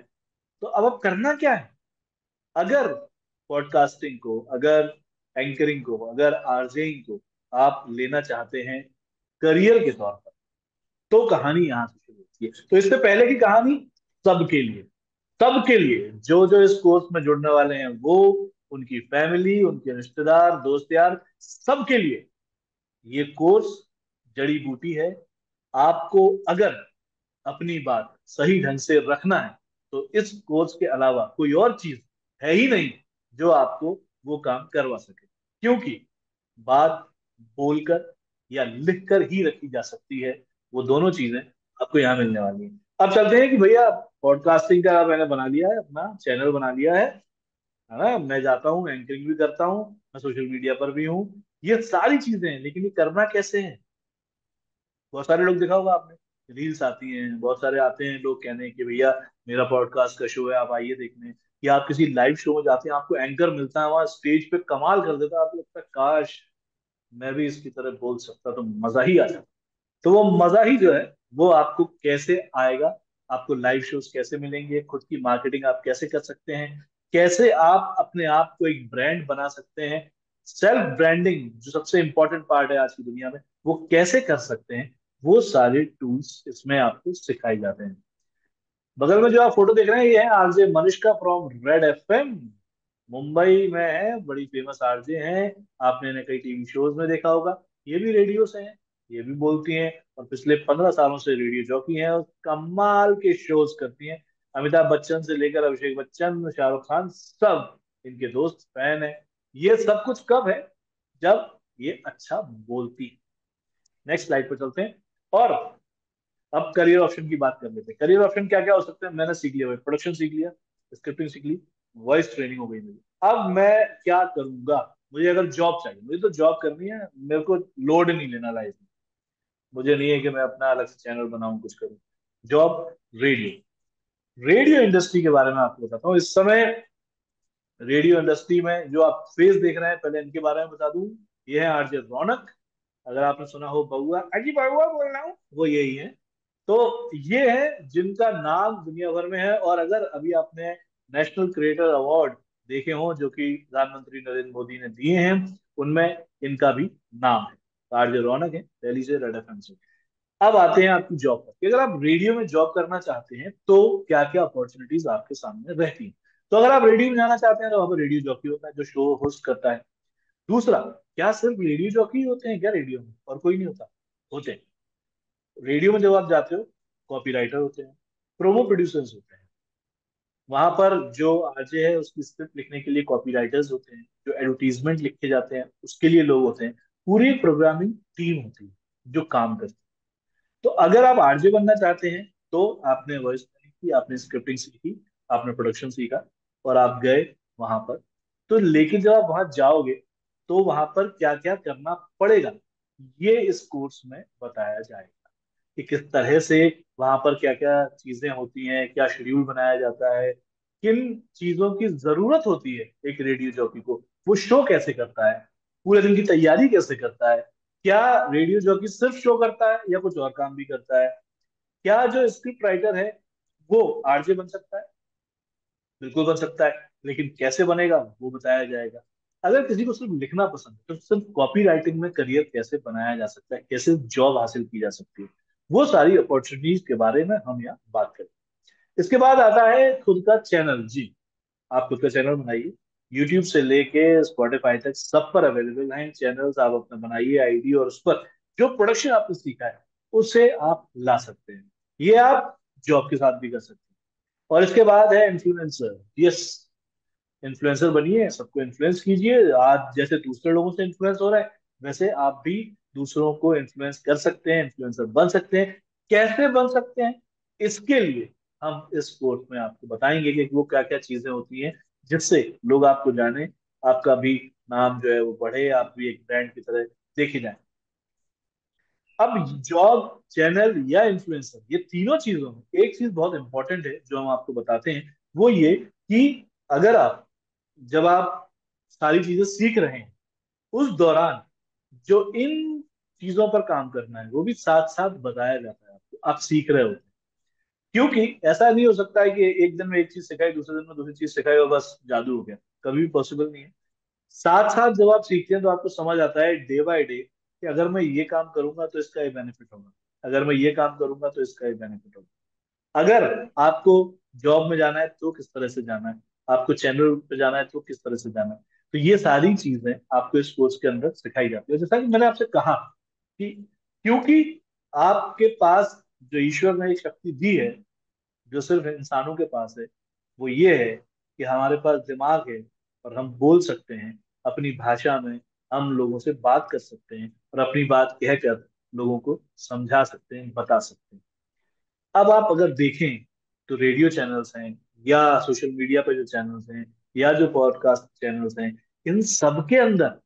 तो अब करना क्या है? अगर पॉडकास्टिंग को, अगर एंकरिंग को, अगर आरजेइंग को आप लेना चाहते हैं करियर के तौर पर, तो कहानी यहां से शुरू होती है। तो इससे पहले की कहानी सबके लिए, सबके लिए जो जो इस कोर्स में जुड़ने वाले हैं, वो, उनकी फैमिली, उनके रिश्तेदार, दोस्त यार, सबके लिए ये कोर्स जड़ी बूटी है। आपको अगर अपनी बात सही ढंग से रखना है तो इस कोर्स के अलावा कोई और चीज है ही नहीं जो आपको वो काम करवा सके। क्योंकि बात बोलकर या लिखकर ही रखी जा सकती है, वो दोनों चीजें आपको यहाँ मिलने वाली हैं। अब चलते हैं कि भैया, पॉडकास्टिंग का मैंने बना लिया है, अपना चैनल बना लिया है ना, मैं जाता हूँ, एंकरिंग भी करता हूँ, मैं सोशल मीडिया पर भी हूँ, ये सारी चीजें हैं, लेकिन ये करना कैसे है? बहुत सारे लोग देखा होगा आपने, रील्स आती हैं, बहुत सारे आते हैं लोग कहने कि भैया मेरा पॉडकास्ट का शो है, आप आइए देखने। या आप किसी लाइव शो में जाते हैं, आपको एंकर मिलता है वहां स्टेज पे, कमाल कर देता है, आपको लगता है काश मैं भी इसकी तरह बोल सकता तो मजा ही आ जाता। तो वो मजा ही जो है वो आपको कैसे आएगा, आपको लाइव शोज कैसे मिलेंगे, खुद की मार्केटिंग आप कैसे कर सकते हैं, कैसे आप अपने आप को एक ब्रांड बना सकते हैं, सेल्फ ब्रांडिंग जो सबसे इंपॉर्टेंट पार्ट है आज की दुनिया में, वो कैसे कर सकते हैं, वो सारे टूल्स इसमें आपको सिखाए जाते हैं। बगल में जो आप फोटो देख रहे हैं ये है RJ Manishka from red FM. Mumbai में है, बड़ी फेमस आरजे हैं। आपने इन्हें कई टीवी शोज में देखा होगा। ये भी रेडियो से हैं, ये भी बोलती हैं, और पिछले 15 सालों से रेडियो जॉकी हैं और कमाल के शोज करती हैं। अमिताभ बच्चन से लेकर अभिषेक बच्चन, शाहरुख खान, सब इनके दोस्त फैन है। ये सब कुछ कब है? जब ये अच्छा बोलती है। नेक्स्ट स्लाइड पर चलते हैं और अब करियर ऑप्शन की बात कर लेते हैं। करियर ऑप्शन क्या क्या हो सकते हैं? मैंने सीख लिया भाई, प्रोडक्शन सीख लिया, स्क्रिप्टिंग सीख ली, वॉइस ट्रेनिंग हो गई मेरी। अब मैं क्या करूंगा? मुझे अगर जॉब चाहिए, मुझे तो जॉब करनी है, मेरे को लोड नहीं लेना लाइफ में। मुझे नहीं है कि मैं अपना अलग से चैनल बनाऊं, कुछ करूं। जॉब, रेडियो, रेडियो इंडस्ट्री के बारे में आपको बताता हूँ। इस समय रेडियो इंडस्ट्री में जो आप फेस देख रहे हैं, पहले इनके बारे में बता दूं। ये है आरजे रौनक। अगर आपने सुना हो बउआ, अजी बउआ बोल रहा हूँ, वो यही है। तो ये है जिनका नाम दुनिया भर में है। और अगर अभी आपने नेशनल क्रिएटर अवार्ड देखे हो जो कि प्रधानमंत्री नरेंद्र मोदी ने दिए हैं, उनमें इनका भी नाम है। तो आरजे रौनक है, दिल्ली से, रेड एफएम से। अब आते हैं आपकी जॉब पर कि अगर आप रेडियो में जॉब करना चाहते हैं तो क्या क्या अपॉर्चुनिटीज आपके सामने रहती हैं। तो अगर आप रेडियो में जाना चाहते हैं तो वहां पर रेडियो जॉकी होता है जो शो होस्ट करता है। दूसरा, क्या सिर्फ रेडियो जॉकी होते हैं क्या रेडियो में, और कोई नहीं होता? होते हैं। रेडियो में जब आप जाते हो, कॉपी राइटर होते हैं, प्रोमो प्रोड्यूसर्स होते हैं। वहां पर जो आरजे है उसकी स्क्रिप्ट लिखने के लिए कॉपी राइटर्स होते हैं, जो एडवर्टीजमेंट लिखे जाते हैं उसके लिए लोग होते हैं। पूरी प्रोग्रामिंग टीम होती है जो काम करती है। तो अगर आप आरजे बनना चाहते हैं तो आपने वॉइस ट्रेनिंग की, आपने स्क्रिप्टिंग सीखी, आपने प्रोडक्शन सीखा, और आप गए वहां पर। तो लेकिन जब आप वहां जाओगे तो वहां पर क्या क्या करना पड़ेगा, ये इस कोर्स में बताया जाएगा कि किस तरह से वहां पर क्या क्या चीजें होती हैं, क्या शेड्यूल बनाया जाता है, किन चीजों की जरूरत होती है एक रेडियो जॉकी को, वो शो कैसे करता है, पूरे दिन की तैयारी कैसे करता है, क्या रेडियो जॉकी सिर्फ शो करता है या कुछ और काम भी करता है, क्या जो स्क्रिप्ट राइटर है वो आरजे बन सकता है? बिल्कुल बन सकता है, लेकिन कैसे बनेगा वो बताया जाएगा। अगर किसी को सिर्फ लिखना पसंद है तो सिर्फ कॉपी राइटिंग में करियर कैसे बनाया जा सकता है, कैसे जॉब हासिल की जा सकती है, वो सारी अपॉर्चुनिटीज के बारे में हम यहाँ बात करें। इसके बाद आता है खुद का चैनल। जी, आप खुद का चैनल बनाइए। यूट्यूब से लेके स्पॉटिफाई तक सब पर अवेलेबल हैं चैनल्स। आप अपना बनाइए आईडी, और उस पर जो प्रोडक्शन आपने सीखा है उसे आप ला सकते हैं। ये आप जॉब के साथ भी कर सकते हैं। और इसके बाद है इन्फ्लुएंसर। यस, इन्फ्लुएंसर बनिए, सबको इन्फ्लुएंस कीजिए। आज जैसे दूसरे लोगों से इन्फ्लुएंस हो रहा है, वैसे आप भी दूसरों को इन्फ्लुएंस कर सकते हैं, इन्फ्लुएंसर बन सकते हैं। कैसे बन सकते हैं, इसके लिए हम इस कोर्स में आपको बताएंगे कि वो क्या क्या चीजें होती हैं जिससे लोग आपको जाने, आपका भी नाम जो है वो बढ़े, आप भी एक ब्रांड की तरह देखे जाए। अब जॉब, चैनल या इन्फ्लुएंसर, ये तीनों चीजों में एक चीज बहुत इंपॉर्टेंट है जो हम आपको बताते हैं, वो ये कि अगर आप, जब आप सारी चीजें सीख रहे हैं, उस दौरान जो इन चीजों पर काम करना है वो भी साथ साथ बताया जाता है आपको। आप सीख रहे होते हैं, क्योंकि ऐसा नहीं हो सकता है कि एक दिन में एक चीज सिखाई, दूसरे दिन में दूसरी चीज सिखाई और बस जादू हो गया। कभी भी पॉसिबल नहीं है। साथ साथ जब आप सीखते हैं तो आपको समझ आता है डे बाय डे कि अगर मैं ये काम करूंगा तो इसका ये बेनिफिट होगा, अगर मैं ये काम करूंगा तो इसका ये बेनिफिट होगा। अगर आपको जॉब में जाना है तो किस तरह से जाना है, आपको चैनल पे जाना है तो किस तरह से जाना है। तो ये सारी चीजें आपको इस कोर्स के अंदर सिखाई जाती है। जैसा कि मैंने आपसे कहा कि क्योंकि आपके पास जो ईश्वर ने एक शक्ति दी है जो सिर्फ इंसानों के पास है, वो ये है कि हमारे पास दिमाग है और हम बोल सकते हैं अपनी भाषा में, हम लोगों से बात कर सकते हैं और अपनी बात कहकर लोगों को समझा सकते हैं, बता सकते हैं। अब आप अगर देखें तो रेडियो चैनल्स हैं या सोशल मीडिया पे जो चैनल्स हैं या जो पॉडकास्ट चैनल्स हैं, इन सब के अंदर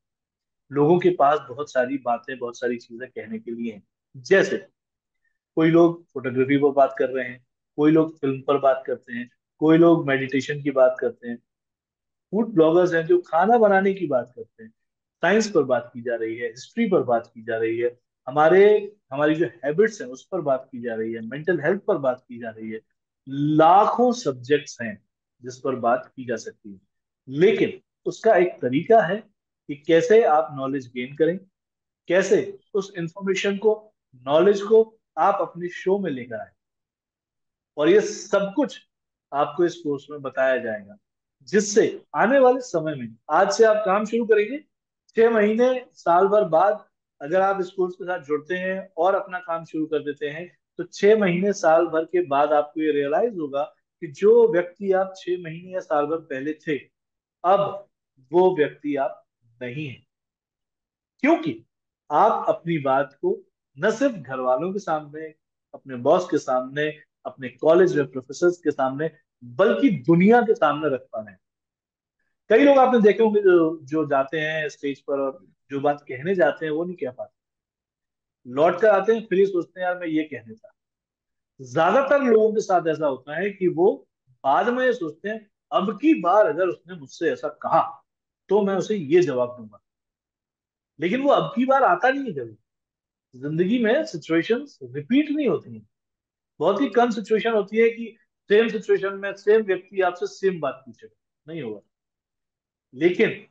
लोगों के पास बहुत सारी बातें, बहुत सारी चीजें कहने के लिए हैं। जैसे कोई लोग फोटोग्राफी पर बात कर रहे हैं, कोई लोग फिल्म पर बात करते हैं, कोई लोग मेडिटेशन की बात करते हैं, फूड ब्लॉगर्स हैं जो खाना बनाने की बात करते हैं, साइंस पर बात की जा रही है, हिस्ट्री पर बात की जा रही है, हमारे हमारी जो हैबिट्स हैं उस पर बात की जा रही है, मेंटल हेल्थ पर बात की जा रही है, लाखों सब्जेक्ट्स हैं जिस पर बात की जा सकती है, लेकिन उसका एक तरीका है कि कैसे आप नॉलेज गेन करें, कैसे उस इंफॉर्मेशन को, नॉलेज को आप अपने शो में लेकर आए। और ये सब कुछ आपको इस कोर्स में बताया जाएगा, जिससे आने वाले समय में, आज से आप काम शुरू करेंगे, 6 महीने, साल भर बाद अगर आप इस कोर्स के साथ जुड़ते हैं और अपना काम शुरू कर देते हैं, तो 6 महीने, साल भर के बाद आपको ये रियलाइज होगा कि जो व्यक्ति आप 6 महीने या साल भर पहले थे, अब वो व्यक्ति आप नहीं है। क्योंकि आप अपनी बात को न सिर्फ घर वालों के सामने, अपने बॉस के सामने, अपने कॉलेज में प्रोफेसर के सामने, बल्कि दुनिया के सामने रख पा रहे हैं। कई लोग आपने देखे होंगे जो जो जाते हैं स्टेज पर और जो बात कहने जाते हैं वो नहीं कह पाते, लौट कर आते हैं फिर ही सोचते हैं यार मैं ये कहने था। ज्यादातर लोगों के साथ ऐसा होता है कि वो बाद में ये सोचते हैं, अब की बार अगर उसने मुझसे ऐसा कहा तो मैं उसे ये जवाब दूंगा। लेकिन वो अब की बार आता नहीं है कभी। जिंदगी में सिचुएशंस रिपीट नहीं होती हैं। बहुत ही कम सिचुएशन होती है कि सेम सिचुएशन में सेम व्यक्ति आपसे सेम बात पूछेगा, नहीं होगा। लेकिन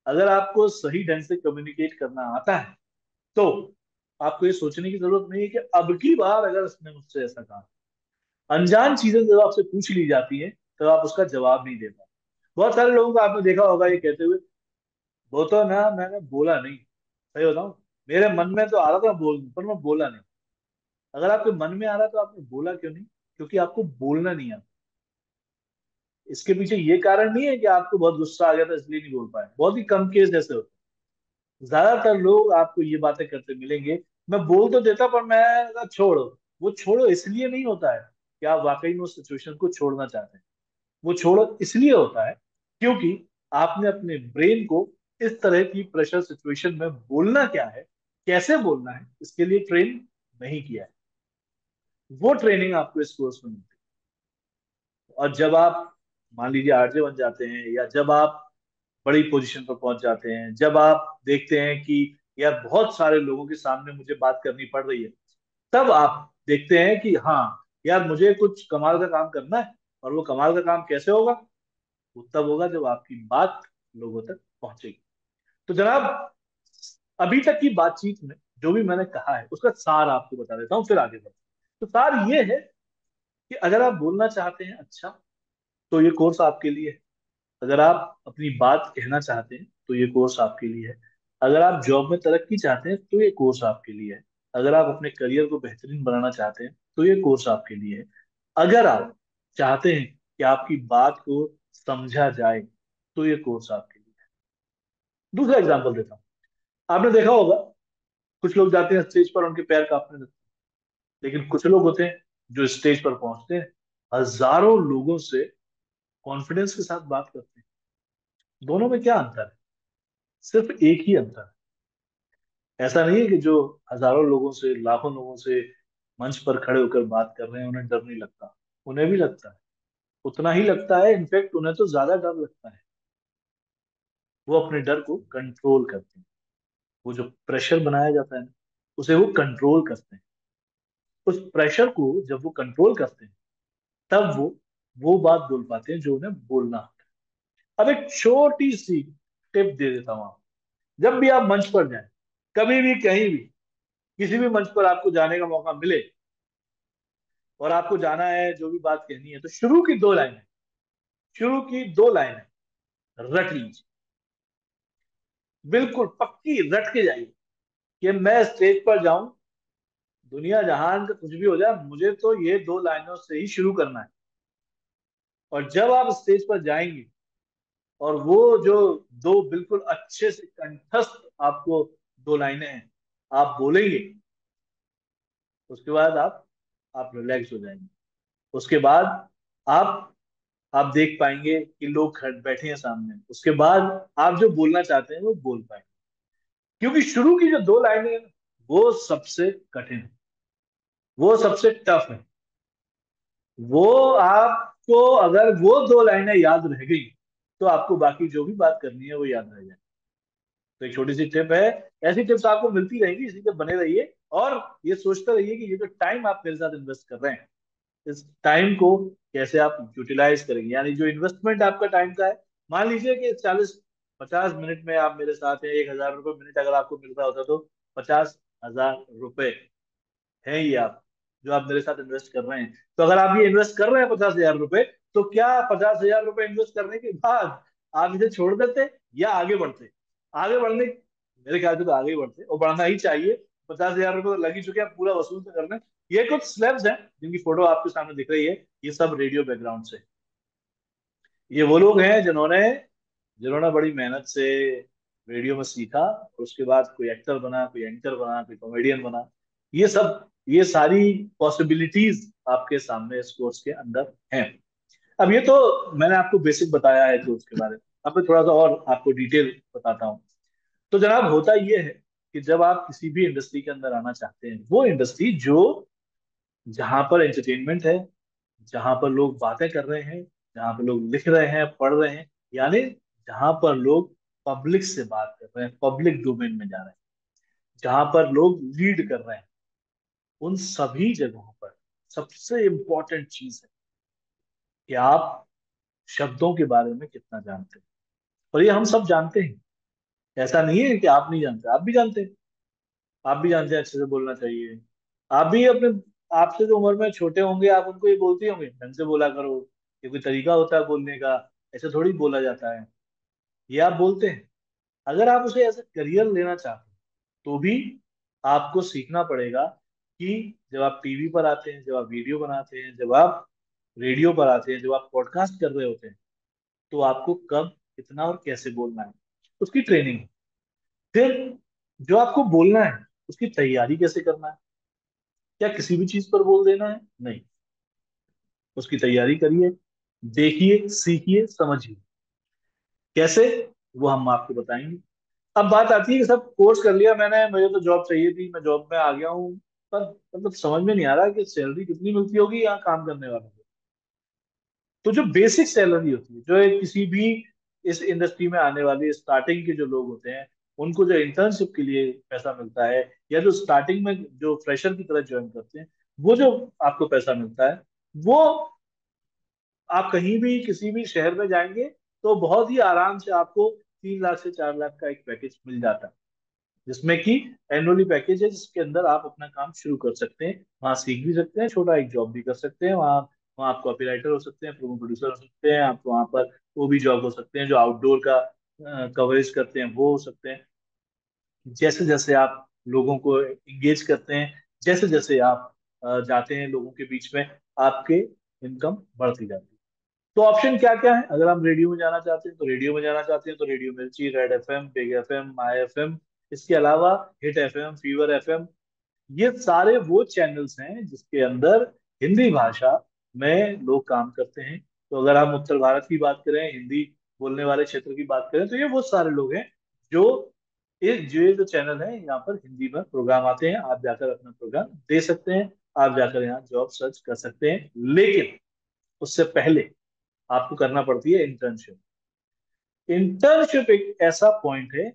अगर आपको सही ढंग से कम्युनिकेट करना आता है, तो आपको ये सोचने की जरूरत नहीं है कि अब की बार अगर उसने मुझसे ऐसा कहा। अनजान चीजें जब आपसे पूछ ली जाती हैं, तो आप उसका जवाब नहीं दे पाते। बहुत सारे लोगों को आपने देखा होगा ये कहते हुए, वो तो ना मैंने बोला नहीं। सही बताऊं, मेरे मन में तो आ रहा था बोल दूं, पर मैं बोला नहीं। अगर आपके मन में आ रहा है तो आपने बोला क्यों नहीं? क्योंकि आपको बोलना नहीं आता। इसके पीछे ये कारण नहीं है कि आपको बहुत गुस्सा आ गया था इसलिए नहीं बोल पाए, बहुत ही कम केस ऐसे होते हैं। ज्यादातर लोग आपको ये बातें करते मिलेंगे, मैं बोल तो देता पर मैं कहा, छोड़ो। वो छोड़ो इसलिए नहीं होता है कि आप वाकई में उस सिचुएशन को छोड़ना चाहते हैं। वो छोड़ो इसलिए होता है क्योंकि आपने अपने ब्रेन को इस तरह की प्रेशर सिचुएशन में बोलना क्या है, कैसे बोलना है, इसके लिए ट्रेन नहीं किया है। वो ट्रेनिंग आपको इस कोर्स में मिलती है। और जब आप मान लीजिए आरजे बन जाते हैं, या जब आप बड़ी पोजीशन पर पहुंच जाते हैं, जब आप देखते हैं कि यार बहुत सारे लोगों के सामने मुझे बात करनी पड़ रही है, तब आप देखते हैं कि हाँ यार मुझे कुछ कमाल का काम करना है। और वो कमाल का काम कैसे होगा? वो तब होगा जब आपकी बात लोगों तक पहुंचेगी। तो जनाब, अभी तक की बातचीत में जो भी मैंने कहा है उसका सार आपको बता देता हूँ, फिर आगे बढ़ते हैं। तो सार ये है कि अगर आप बोलना चाहते हैं अच्छा, तो ये कोर्स आपके लिए है। अगर आप अपनी बात कहना चाहते हैं तो ये कोर्स आपके लिए है। अगर आप जॉब में तरक्की चाहते हैं तो ये कोर्स आपके लिए है। अगर आप अपने करियर को बेहतरीन बनाना चाहते हैं तो ये कोर्स आपके लिए है। अगर आप चाहते हैं कि आपकी बात को समझा जाए तो ये कोर्स आपके लिए है। दूसरा एग्जांपल देता हूँ। आपने देखा होगा कुछ लोग जाते हैं स्टेज पर, उनके पैर कांपने लगते हैं। लेकिन कुछ लोग होते हैं जो स्टेज पर पहुंचते हैं, हजारों लोगों से कॉन्फिडेंस के साथ बात करते हैं। दोनों में क्या अंतर है? सिर्फ एक ही अंतर है। ऐसा नहीं है कि जो हजारों लोगों से, लाखों लोगों से मंच पर खड़े होकर बात कर रहे हैं उन्हें डर नहीं लगता। उन्हें भी लगता है, उतना ही लगता है, इनफैक्ट उन्हें तो ज्यादा डर लगता है। वो अपने डर को कंट्रोल करते हैं। वो जो प्रेशर बनाया जाता है ना, उसे वो कंट्रोल करते हैं। उस प्रेशर को जब वो कंट्रोल करते हैं, तब वो बात बोल पाते हैं जो उन्हें बोलना होता है। अब एक छोटी सी टिप दे देता हूं आप। जब भी आप मंच पर जाएं, कभी भी कहीं भी, किसी भी मंच पर आपको जाने का मौका मिले और आपको जाना है, जो भी बात कहनी है, तो शुरू की 2 लाइनें रट लीजिए। बिल्कुल पक्की रट के जाइए कि मैं स्टेज पर जाऊं, दुनिया जहान का कुछ भी हो जाए, मुझे तो ये 2 लाइनों से ही शुरू करना है। और जब आप स्टेज पर जाएंगे और वो जो दो बिल्कुल अच्छे से कंठस्थ आपको 2 लाइनें हैं, आप बोलेंगे, उसके बाद आप रिलैक्स हो जाएंगे। उसके बाद आप आप देख पाएंगे कि लोग बैठे हैं सामने। उसके बाद आप जो बोलना चाहते हैं वो बोल पाएंगे। क्योंकि शुरू की जो 2 लाइनें हैं, वो सबसे कठिन है, वो सबसे टफ है। वो आपको, अगर वो 2 लाइनें याद रह गई, तो आपको बाकी जो भी बात करनी है वो याद रह जाए। तो एक छोटी सी टिप है। ऐसी टिप्स आपको मिलती रहेंगी, इसी पे बने रहिए। और ये सोचते रहिए कि ये जो टाइम आप मेरे साथ इन्वेस्ट कर रहे हैं, इस टाइम को कैसे आप यूटिलाइज करेंगे, यानी जो इन्वेस्टमेंट आपका टाइम का है, मान लीजिए कि 40-50 मिनट में आप मेरे साथ हैं, 1,000 रुपये मिनट अगर आपको मिल रहा होता तो 50,000 रुपये है ये आप जो आप मेरे साथ इन्वेस्ट कर रहे हैं। तो अगर आप ये इन्वेस्ट कर रहे हैं 50,000 रुपये, तो क्या 50,000 रुपये इन्वेस्ट करने के बाद आप इसे छोड़ देते या आगे बढ़ते? आगे बढ़ने, मेरे ख्याल से तो आगे ही बढ़ते, और बढ़ना ही चाहिए। 50,000 रुपये तो लग ही चुके हैं, पूरा वसूल तो करना है। ये कुछ स्लैब्स हैं जिनकी फोटो आपके सामने दिख रही है, ये सब रेडियो बैकग्राउंड से। ये वो लोग हैं जिन्होंने जिन्होंने बड़ी मेहनत से रेडियो में सीखा, और उसके बाद कोई एक्टर बना, कोई एंकर बना, कोई कॉमेडियन बना। ये सारी पॉसिबिलिटीज आपके सामने इस कोर्स के अंदर हैं। अब ये तो मैंने आपको बेसिक बताया है कोर्स के बारे में। अब मैं थोड़ा सा और आपको डिटेल बताता हूँ। तो जनाब, होता ये है कि जब आप किसी भी इंडस्ट्री के अंदर आना चाहते हैं, वो इंडस्ट्री जो जहां पर एंटरटेनमेंट है, जहां पर लोग बातें कर रहे हैं, जहां पर लोग लिख रहे हैं, पढ़ रहे हैं, यानी जहां पर लोग पब्लिक से बात कर रहे हैं, पब्लिक डोमेन में जा रहे हैं, जहां पर लोग लीड कर रहे हैं, उन सभी जगहों पर सबसे इंपॉर्टेंट चीज है कि आप शब्दों के बारे में कितना जानते हैं। और ये हम सब जानते हैं, ऐसा नहीं है कि आप नहीं जानते, आप भी जानते हैं। आप भी जानते हैं अच्छे से बोलना चाहिए। आप भी अपने आपसे जो उम्र में छोटे होंगे, आप उनको ये बोलते होंगे ढंग से बोला करो, ये कोई तरीका होता है बोलने का, ऐसे थोड़ी बोला जाता है। ये आप बोलते हैं। अगर आप उसे एज ए करियर लेना चाहते हैं, तो भी आपको सीखना पड़ेगा कि जब आप टीवी पर आते हैं, जब आप वीडियो बनाते हैं, जब आप रेडियो पर आते हैं, जब आप पॉडकास्ट कर रहे होते हैं, तो आपको कब, कितना और कैसे बोलना है, उसकी ट्रेनिंग है। फिर जो आपको बोलना है, उसकी तैयारी कैसे करना है। क्या किसी भी चीज पर बोल देना है? नहीं, उसकी तैयारी करिए, देखिए, सीखिए, समझिए। कैसे, वो हम आपको बताएंगे। अब बात आती है कि सब कोर्स कर लिया मैंने, मुझे तो जॉब चाहिए थी, मैं जॉब में आ गया हूँ, पर मतलब समझ में नहीं आ रहा कि सैलरी कितनी मिलती होगी यहाँ काम करने वालों को। तो जो बेसिक सैलरी होती है, जो एक किसी भी इस इंडस्ट्री में आने वाले स्टार्टिंग के जो लोग होते हैं, उनको जो इंटर्नशिप के लिए पैसा मिलता है, या जो स्टार्टिंग में जो फ्रेशर की तरह ज्वाइन करते हैं, वो जो आपको पैसा मिलता है, वो आप कहीं भी किसी भी शहर में जाएंगे तो बहुत ही आराम से आपको 3 लाख से 4 लाख का एक पैकेज मिल जाता है, जिसमें कि एनुअली पैकेज है, जिसके अंदर आप अपना काम शुरू कर सकते हैं, वहां सीख भी सकते हैं, छोटा एक जॉब भी कर सकते हैं, वहाँ वहाँ आप कॉपी राइटर हो सकते हैं, प्रोमो प्रोड्यूसर हो सकते हैं, आप वहाँ पर वो भी जॉब हो सकते हैं जो आउटडोर का कवरेज करते हैं, वो हो सकते हैं। जैसे जैसे आप लोगों को एंगेज करते हैं, जैसे जैसे आप जाते हैं लोगों के बीच में, आपके इनकम बढ़ती जाती है। तो ऑप्शन क्या क्या है? अगर हम रेडियो में जाना चाहते हैं तो रेडियो में जाना चाहते हैं तो रेडियो मिर्ची, रेड एफएम, बिग एफएम, माई एफएम, इसके अलावा हिट एफएम, फीवर एफएम, ये सारे वो चैनल्स हैं जिसके अंदर हिंदी भाषा में लोग काम करते हैं। तो अगर हम उत्तर भारत की बात करें, हिंदी बोलने वाले क्षेत्र की बात करें, तो ये वो सारे लोग हैं जो ये जो चैनल है, यहाँ पर हिंदी में प्रोग्राम आते हैं। आप जाकर अपना प्रोग्राम दे सकते हैं, आप जाकर यहाँ जॉब सर्च कर सकते हैं, लेकिन उससे पहले आपको करना पड़ती है इंटर्नशिप। इंटर्नशिप एक ऐसा पॉइंट है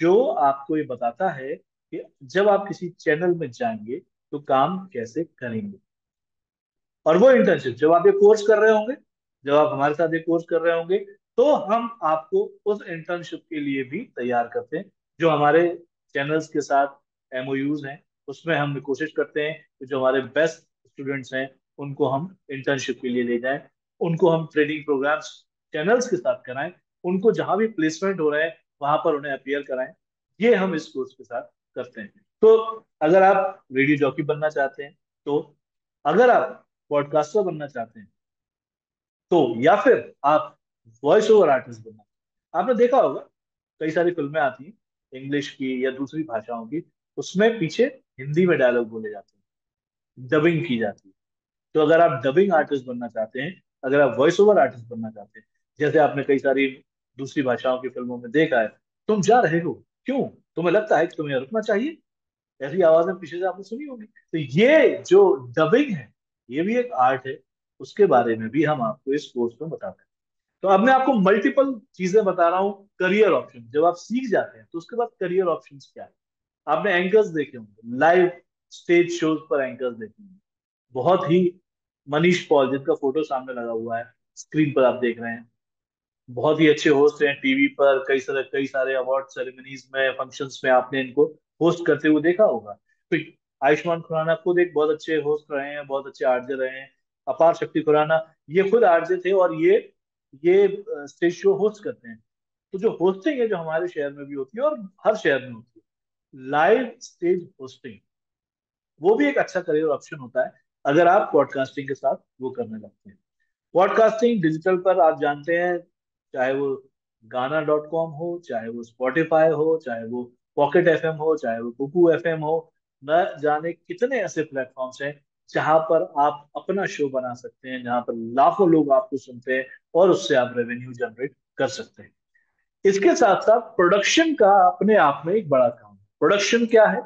जो आपको ये बताता है कि जब आप किसी चैनल में जाएंगे तो काम कैसे करेंगे। और वो इंटर्नशिप जब आप ये कोर्स कर रहे होंगे, जब आप हमारे साथ ये कोर्स कर रहे होंगे, तो हम आपको उस इंटर्नशिप के लिए भी तैयार करते हैं। जो हमारे चैनल्स के साथ एमओयूज हैं, उसमें हम कोशिश करते हैं कि जो हमारे बेस्ट स्टूडेंट्स हैं, उनको हम इंटर्नशिप के लिए ले जाएं, उनको हम ट्रेनिंग प्रोग्राम्स चैनल्स के साथ कराएं, उनको जहां भी प्लेसमेंट हो रहा है वहां पर उन्हें अपियर कराएं। ये हम इस कोर्स के साथ करते हैं। तो अगर आप रेडियो जॉकी बनना चाहते हैं, तो अगर आप पॉडकास्टर बनना चाहते हैं, तो या फिर आप वॉइस ओवर आर्टिस्ट बनना, आपने देखा होगा कई सारी फिल्में आती हैं इंग्लिश की या दूसरी भाषाओं की, उसमें पीछे हिंदी में डायलॉग बोले जाते हैं, डबिंग की जाती है। तो अगर आप डबिंग आर्टिस्ट बनना चाहते हैं, अगर आप वॉइस ओवर आर्टिस्ट बनना चाहते हैं, जैसे आपने कई सारी दूसरी भाषाओं की फिल्मों में देखा है, तुम जा रहे हो क्यों, तुम्हें लगता है कि तुम्हें रुकना चाहिए, ऐसी आवाजें पीछे से आपने सुनी होगी। तो ये जो डबिंग है, ये भी एक आर्ट है, उसके बारे में भी हम आपको इस कोर्स में बताते हैं। तो अब मैं आपको मल्टीपल चीजें बता रहा हूँ। करियर ऑप्शन जब आप सीख जाते हैं, तो उसके बाद करियर ऑप्शंस क्या है? आपने एंकर्स देखे होंगे, लाइव स्टेज शोज पर एंकर्स देखे होंगे, बहुत ही मनीष पॉल, जिनका फोटो सामने लगा हुआ है, स्क्रीन पर आप देख रहे हैं, बहुत ही अच्छे होस्ट हैं। टीवी पर कई सारे अवार्ड सेरेमनीज में, फंक्शंस में आपने इनको होस्ट करते हुए देखा होगा। फिर आयुष्मान खुराना खुद एक बहुत अच्छे होस्ट रहे हैं, बहुत अच्छे आरजे रहे हैं। अपार शक्ति खुराना, ये खुद आरजे थे और ये स्टेज शो होस्ट करते हैं। तो जो होस्टिंग है, जो हमारे शहर में भी होती है और हर शहर में होती है, लाइव स्टेज होस्टिंग, वो भी एक अच्छा करियर ऑप्शन होता है अगर आप पॉडकास्टिंग के साथ वो करने लगते हैं। पॉडकास्टिंग डिजिटल पर आप जानते हैं, चाहे वो गाना.com हो, चाहे वो स्पॉटिफाई हो, चाहे वो पॉकेट एफएम हो, चाहे वो कुकू एफएम हो, न जाने कितने ऐसे प्लेटफॉर्म्स हैं जहां पर आप अपना शो बना सकते हैं, जहां पर लाखों लोग आपको सुनते हैं और उससे आप रेवेन्यू जनरेट कर सकते हैं। इसके साथ साथ प्रोडक्शन का अपने आप में एक बड़ा काम है। प्रोडक्शन क्या है?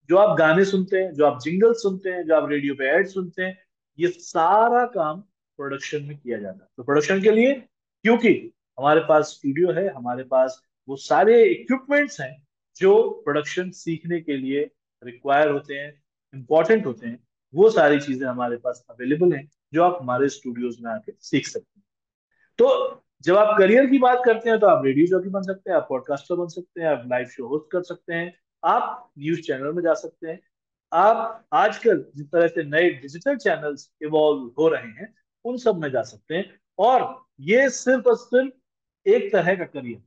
जो आप गाने सुनते हैं, जो आप जिंगल सुनते हैं, जो आप रेडियो पे ऐड सुनते हैं, ये सारा काम प्रोडक्शन में किया जाता है। तो प्रोडक्शन के लिए, क्योंकि हमारे पास स्टूडियो है, हमारे पास वो सारे इक्विपमेंट्स हैं जो प्रोडक्शन सीखने के लिए रिक्वायर होते हैं, इंपॉर्टेंट होते हैं, वो सारी चीजें हमारे पास अवेलेबल हैं, जो आप हमारे स्टूडियोज में आके सीख सकते हैं। तो जब आप करियर की बात करते हैं, तो आप रेडियो जॉकी बन सकते हैं, आप पॉडकास्टर बन सकते हैं, आप लाइव शो होस्ट कर सकते हैं, आप न्यूज चैनल में जा सकते हैं, आप आजकल जिस तरह से नए डिजिटल चैनल्स इवॉल्व हो रहे हैं, उन सब में जा सकते हैं। और ये सिर्फ और सिर्फ एक तरह का करियर।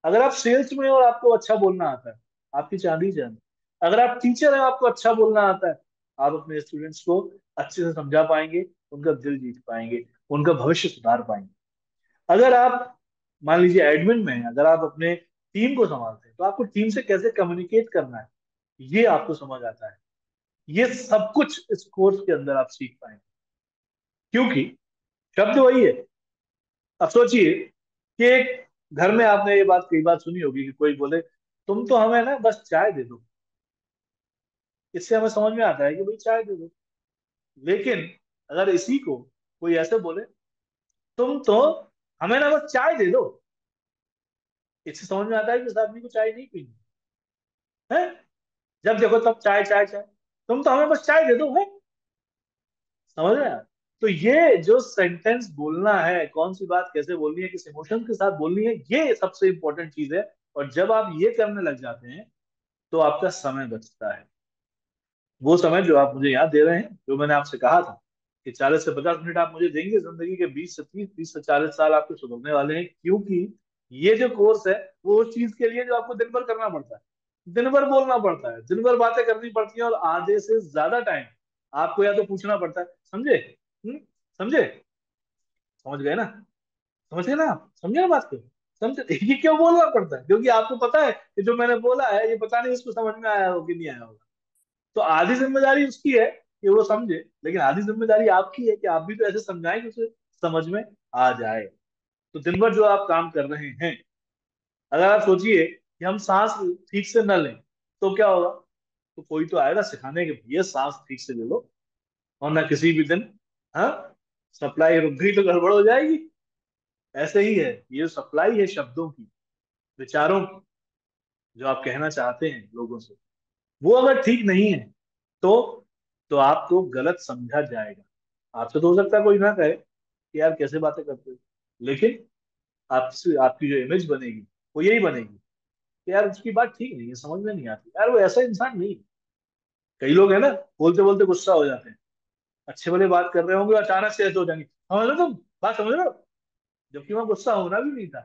अगर आप सेल्स में हो और आपको अच्छा बोलना आता है, आपकी चांदी जान। अगर आप टीचर हैं, आपको अच्छा बोलना आता है, आप अपने स्टूडेंट्स को अच्छे से समझा पाएंगे, उनका दिल जीत पाएंगे, उनका भविष्य सुधार पाएंगे। अगर आप मान लीजिए एडमिन में हैं, अगर आप अपने टीम को संभालते हैं, तो आपको टीम से कैसे कम्युनिकेट करना है, ये आपको समझ आता है। ये सब कुछ इस कोर्स के अंदर आप सीख पाएंगे, क्योंकि शब्द वही है। अब सोचिए कि एक घर में आपने ये बात कई बार सुनी होगी कि कोई बोले, तुम तो हमें ना बस चाय दे दो। इससे हमें समझ में आता है कि भाई चाय दे दो। लेकिन अगर इसी को कोई ऐसे बोले, तुम तो हमें ना बस चाय दे दो, इससे समझ में आता है कि उस आदमी को चाय नहीं पीनी है। जब देखो तब चाय चाय चाय, तुम तो हमें बस चाय दे दो है। समझ रहे हैं आप? तो ये जो सेंटेंस बोलना है, कौन सी बात कैसे बोलनी है, किस इमोशन के साथ बोलनी है, ये सबसे इंपॉर्टेंट चीज है। और जब आप ये करने लग जाते हैं, तो आपका समय बचता है। वो समय जो आप मुझे यहाँ दे रहे हैं, जो मैंने आपसे कहा था कि 40 से 50 मिनट आप मुझे देंगे जिंदगी के 20 से 30, 30 से 40 साल आपके सुधरने वाले हैं, क्योंकि ये जो कोर्स है वो उस चीज के लिए जो आपको दिन भर करना पड़ता है, दिन भर बोलना पड़ता है, दिन भर बातें करनी पड़ती हैं, और आधे से ज्यादा टाइम आपको या तो पूछना पड़ता है। समझे? समझे? समझ गए ना? समझ गए ना आप? समझे ना बात को? समझे? ये क्यों बोलना पड़ता है? क्योंकि आपको पता है कि जो मैंने बोला है, ये पता नहीं उसको समझ में आया हो कि नहीं आया होगा। तो आधी जिम्मेदारी उसकी है कि वो समझे, लेकिन आधी जिम्मेदारी आपकी है कि आप भी तो ऐसे समझाएं कि उसे समझ में आ जाए। तो दिन भर जो आप काम कर रहे हैं, अगर आप सोचिए कि हम सांस ठीक से न लें, तो क्या होगा? तो कोई तो आएगा सिखाने के, भैया सांस ठीक से ले लो, वरना किसी भी दिन, हाँ, सप्लाई रुक गई तो गड़बड़ हो जाएगी। ऐसे ही है, ये सप्लाई है शब्दों की, विचारों की, जो आप कहना चाहते हैं लोगों से, वो अगर ठीक नहीं है, तो तो आपको गलत समझा जाएगा। आपसे तो हो सकता है कोई ना कहे कि यार कैसे बातें करते हो, लेकिन आपसे आपकी जो इमेज बनेगी, वो यही बनेगी कि यार उसकी बात ठीक नहीं है, समझ में नहीं आती, यार वो ऐसा इंसान नहीं है। कई लोग है ना, बोलते बोलते गुस्सा हो जाते हैं, अच्छे भले बात कर रहे होंगे, अचानक से ऐसे हो जाएंगे, समझ लो तुम, बात समझ लो, जबकि वहां गुस्सा होना भी नहीं था।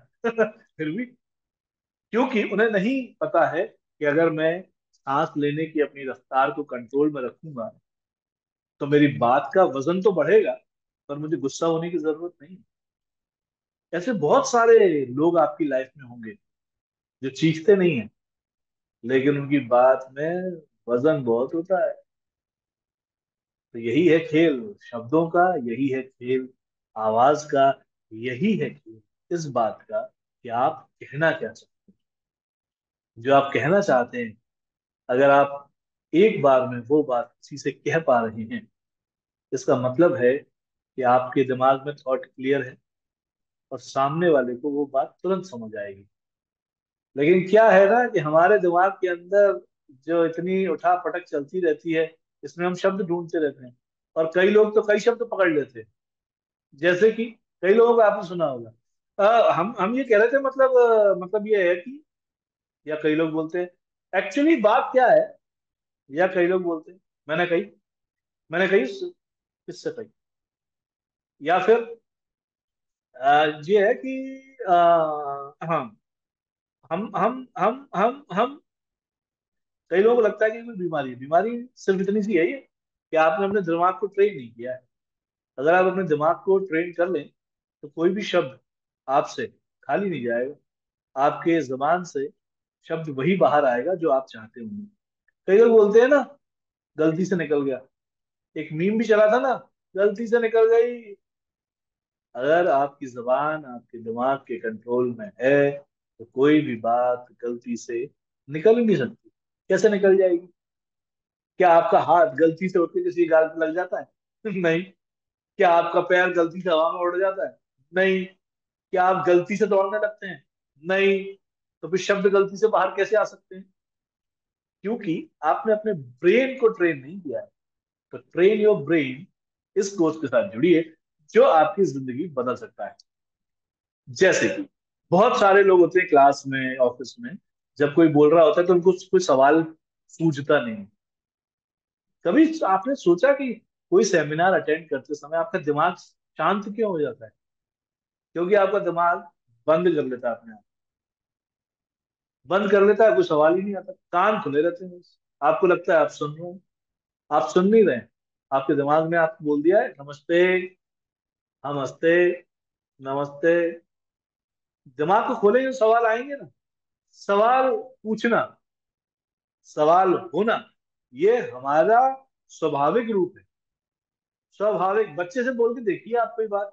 फिर भी, क्योंकि उन्हें नहीं पता है कि अगर मैं सांस लेने की अपनी रफ्तार को कंट्रोल में रखूंगा, तो मेरी बात का वजन तो बढ़ेगा, पर मुझे गुस्सा होने की जरूरत नहीं। ऐसे बहुत सारे लोग आपकी लाइफ में होंगे जो चीखते नहीं है, लेकिन उनकी बात में वजन बहुत होता है। तो यही है खेल शब्दों का, यही है खेल आवाज का, यही है खेल इस बात का कि आप कहना क्या चाहते हैं। जो आप कहना चाहते हैं, अगर आप एक बार में वो बात किसी से कह पा रहे हैं, इसका मतलब है कि आपके दिमाग में थॉट क्लियर है, और सामने वाले को वो बात तुरंत समझ आएगी। लेकिन क्या है ना कि हमारे दिमाग के अंदर जो इतनी उठा पटक चलती रहती है, इसमें हम शब्द ढूंढते रहते हैं। और कई लोग तो कई शब्द पकड़ लेते हैं। जैसे कि कई लोगों को आपने सुना होगा, हम ये कह रहे थे, मतलब ये है कि, या कई लोग बोलते हैं एक्चुअली बात क्या है, या कई लोग बोलते हैं मैंने कही, मैंने कही, किससे कही, या फिर ये है कि हाँ, हम कई लोगों को लगता है कि कोई बीमारी है। बीमारी सिर्फ इतनी सी है ये कि आपने अपने दिमाग को ट्रेन नहीं किया है। अगर आप अपने दिमाग को ट्रेन कर लें तो कोई भी शब्द आपसे खाली नहीं जाएगा। आपके जबान से शब्द वही बाहर आएगा जो आप चाहते होंगे। कई लोग बोलते हैं ना, गलती से निकल गया। एक मीम भी चला था ना, गलती से निकल गई। अगर आपकी जबान आपके दिमाग के कंट्रोल में है तो कोई भी बात गलती से निकल ही नहीं सकती। कैसे निकल जाएगी? क्या आपका हाथ गलती से उठ के किसी गाल पे लग जाता है? नहीं। क्या आपका पैर गलती से हवा में उड़ जाता है? नहीं। क्या आप गलती से दौड़ने लगते हैं? नहीं। तो फिर शब्द गलती से बाहर कैसे आ सकते हैं? क्योंकि आपने अपने ब्रेन को ट्रेन नहीं किया है। तो ट्रेन योर ब्रेन इस कोर्स के साथ जुड़िए, जो आपकी जिंदगी बदल सकता है। जैसे कि बहुत सारे लोग होते हैं क्लास में, ऑफिस में, जब कोई बोल रहा होता है तो उनको कोई सवाल सूझता नहीं। कभी आपने सोचा कि कोई सेमिनार अटेंड करते समय आपका दिमाग शांत क्यों हो जाता है? क्योंकि आपका दिमाग बंद कर लेता है, अपने आप बंद कर लेता है, कोई सवाल ही नहीं आता, कान खुले रहते हैं बस। आपको लगता है आप सुन रहे हैं, आप सुन नहीं रहे हैं। आपके दिमाग ने आपको बोल दिया है नमस्ते, हम हंसते, नमस्ते। दिमाग को खोलेंगे तो सवाल आएंगे ना। सवाल पूछना, सवाल होना, ये हमारा स्वाभाविक रूप है। स्वाभाविक। बच्चे से बोल के देखिए आप कोई बात।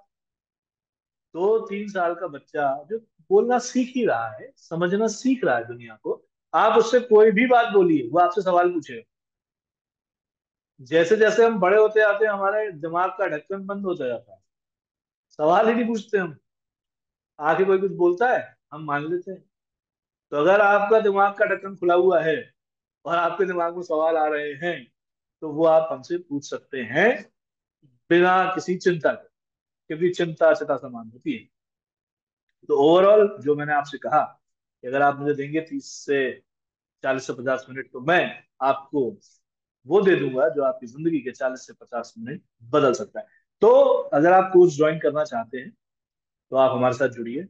2-3 साल का बच्चा जो बोलना सीख ही रहा है, समझना सीख रहा है दुनिया को, आप उससे कोई भी बात बोलिए, वो आपसे सवाल पूछेगा। जैसे जैसे हम बड़े होते जाते हैं हमारे दिमाग का ढक्कन बंद होता जाता है, सवाल ही नहीं पूछते हम। आके कोई कुछ बोलता है, हम मान लेते हैं। तो अगर आपका दिमाग का ढक्कन खुला हुआ है और आपके दिमाग में सवाल आ रहे हैं, तो वो आप हमसे पूछ सकते हैं बिना किसी चिंता के, क्योंकि चिंता चिता समान होती है। तो ओवरऑल जो मैंने आपसे कहा कि अगर आप मुझे देंगे 30 से 40 से 50 मिनट, तो मैं आपको वो दे दूंगा जो आपकी जिंदगी के 40 से 50 मिनट बदल सकता है। तो अगर आप कोर्स ज्वाइन करना चाहते हैं तो आप हमारे साथ जुड़िए,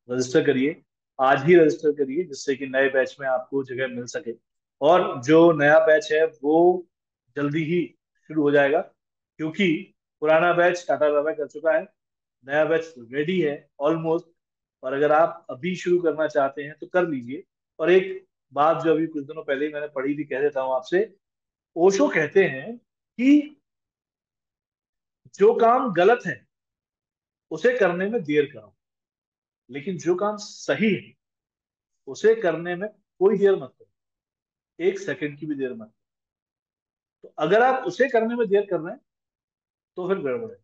रजिस्टर करिए। आज ही रजिस्टर करिए, जिससे कि नए बैच में आपको जगह मिल सके। और जो नया बैच है वो जल्दी ही शुरू हो जाएगा, क्योंकि पुराना बैच टाटा बाय बाय कर चुका है। नया बैच रेडी है ऑलमोस्ट। और अगर आप अभी शुरू करना चाहते हैं तो कर लीजिए। और एक बात जो अभी कुछ दिनों पहले ही मैंने पढ़ी थी, कह देता हूँ आपसे। ओशो कहते हैं कि जो काम गलत है उसे करने में देर करो, लेकिन जो काम सही है उसे करने में कोई देर मत करो, 1 सेकंड की भी देर मत करो। तो अगर आप उसे करने में देर कर रहे हैं तो फिर गड़बड़ है।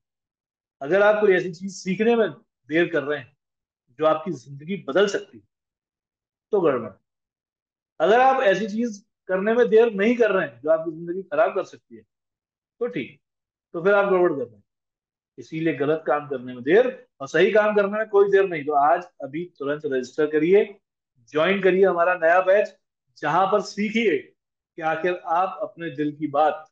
अगर आप कोई ऐसी चीज सीखने में देर कर रहे हैं जो आपकी जिंदगी बदल सकती है, तो गड़बड़ है। अगर आप ऐसी चीज करने में देर नहीं कर रहे हैं जो आपकी जिंदगी खराब कर सकती है, तो ठीक, तो फिर आप गड़बड़ कर रहे हैं। इसीलिए गलत काम करने में देर और सही काम करने में कोई देर नहीं। तो आज अभी तुरंत रजिस्टर करिए, ज्वाइन करिए हमारा नया बैच, जहां पर सीखिए कि आखिर आप अपने दिल की बात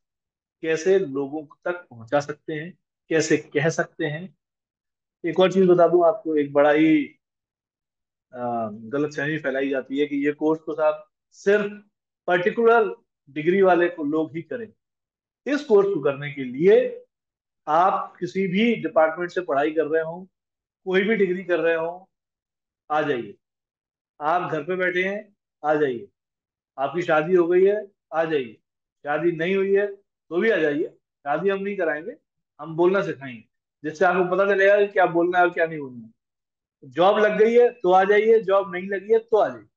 कैसे लोगों तक पहुंचा सकते हैं, कैसे कह सकते हैं। एक और चीज बता दूं आपको, एक बड़ा ही गलत फहमी फैलाई जाती है कि ये कोर्स तो साहब सिर्फ पर्टिकुलर डिग्री वाले को लोग ही करें। इस कोर्स को करने के लिए आप किसी भी डिपार्टमेंट से पढ़ाई कर रहे हो, कोई भी डिग्री कर रहे हो, आ जाइए। आप घर पे बैठे हैं, आ जाइए। आपकी शादी हो गई है, आ जाइए। शादी नहीं हुई है तो भी आ जाइए। शादी हम नहीं कराएंगे, हम बोलना सिखाएंगे, जिससे आपको पता चलेगा कि क्या बोलना है और क्या नहीं बोलना है। जॉब लग गई है तो आ जाइए, जॉब नहीं लगी है तो आ जाइए।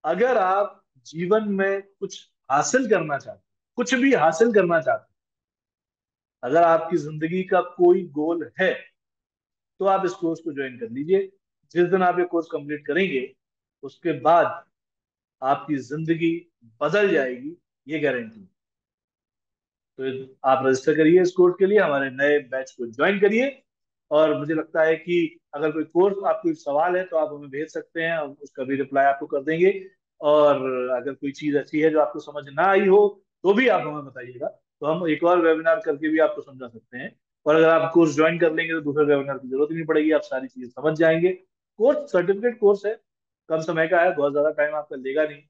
अगर आप जीवन में कुछ हासिल करना चाहते हैं, कुछ भी हासिल करना चाहते हैं, अगर आपकी जिंदगी का कोई गोल है, तो आप इस कोर्स को ज्वाइन कर लीजिए। जिस दिन आप ये कोर्स कंप्लीट करेंगे, उसके बाद आपकी जिंदगी बदल जाएगी, ये गारंटी। तो आप रजिस्टर करिए इस कोर्स के लिए, हमारे नए बैच को ज्वाइन करिए। और मुझे लगता है कि अगर कोई कोर्स आपको कोई सवाल है तो आप हमें भेज सकते हैं, हम उसका भी रिप्लाई आपको कर देंगे। और अगर कोई चीज ऐसी है जो आपको समझ ना आई हो तो भी आप हमें बताइएगा, तो हम एक और वेबिनार करके भी आपको समझा सकते हैं। और अगर आप कोर्स ज्वाइन कर लेंगे तो दूसरे वेबिनार की जरूरत ही नहीं पड़ेगी, आप सारी चीजें समझ जाएंगे। कोर्स सर्टिफिकेट कोर्स है, कम समय का है, बहुत ज्यादा टाइम आपका लेगा नहीं।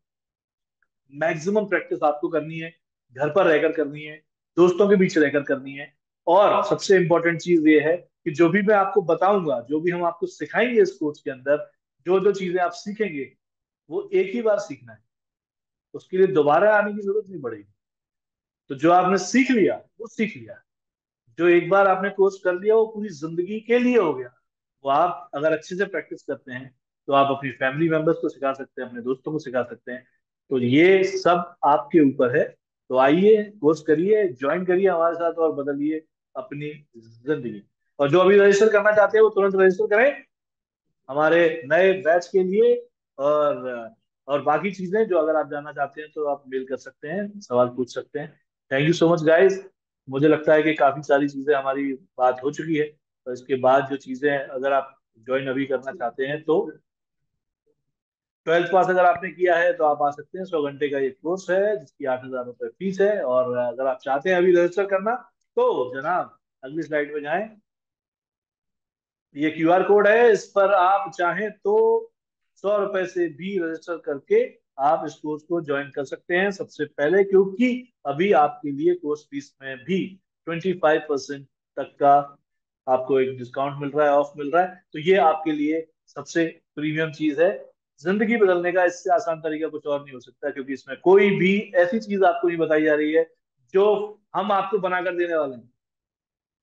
मैक्सिमम प्रैक्टिस आपको करनी है, घर पर रहकर करनी है, दोस्तों के बीच रहकर करनी है। और सबसे इंपॉर्टेंट चीज ये है कि जो भी मैं आपको बताऊंगा, जो भी हम आपको सिखाएंगे इस कोर्स के अंदर, जो जो चीजें आप सीखेंगे वो एक ही बार सीखना है, उसके लिए दोबारा आने की जरूरत नहीं पड़ेगी। तो जो आपने सीख लिया वो सीख लिया, जो एक बार आपने कोर्स कर लिया वो पूरी जिंदगी के लिए हो गया। वो आप अगर अच्छे से प्रैक्टिस करते हैं तो आप अपनी फैमिली मेंबर्स को सिखा सकते हैं, अपने दोस्तों को सिखा सकते हैं। तो ये सब आपके ऊपर है। तो आइए, कोर्स करिए, ज्वाइन करिए हमारे साथ और बदलिए अपनी जिंदगी। और जो अभी रजिस्टर करना चाहते हैं वो तुरंत रजिस्टर करें हमारे नए बैच के लिए। और बाकी चीजें जो अगर आप जानना चाहते हैं तो आप मेल कर सकते हैं, सवाल पूछ सकते हैं। Thank you so much guys. मुझे लगता है कि काफी सारी चीजें हमारी बात हो चुकी है। तो इसके बाद जो चीजें अगर आप ज्वाइन अभी करना चाहते हैं तो 12th पास अगर आपने किया है तो आप आ सकते हैं। 100 घंटे का ये कोर्स है जिसकी 8,000 रुपये फीस है। और अगर आप चाहते हैं अभी रजिस्टर करना तो जनाब अगली स्लाइड में जाएं, ये क्यूआर कोड है, इस पर आप चाहें तो 100 रुपए से भी रजिस्टर करके आप इस कोर्स को ज्वाइन कर सकते हैं सबसे पहले, क्योंकि अभी आपके लिए कोर्स फीस में भी 25% तक का आपको एक डिस्काउंट मिल रहा है, ऑफ मिल रहा है। तो ये आपके लिए सबसे प्रीमियम चीज है। जिंदगी बदलने का इससे आसान तरीका कुछ और नहीं हो सकता, क्योंकि इसमें कोई भी ऐसी चीज आपको नहीं बताई जा रही है जो हम आपको बनाकर देने वाले हैं।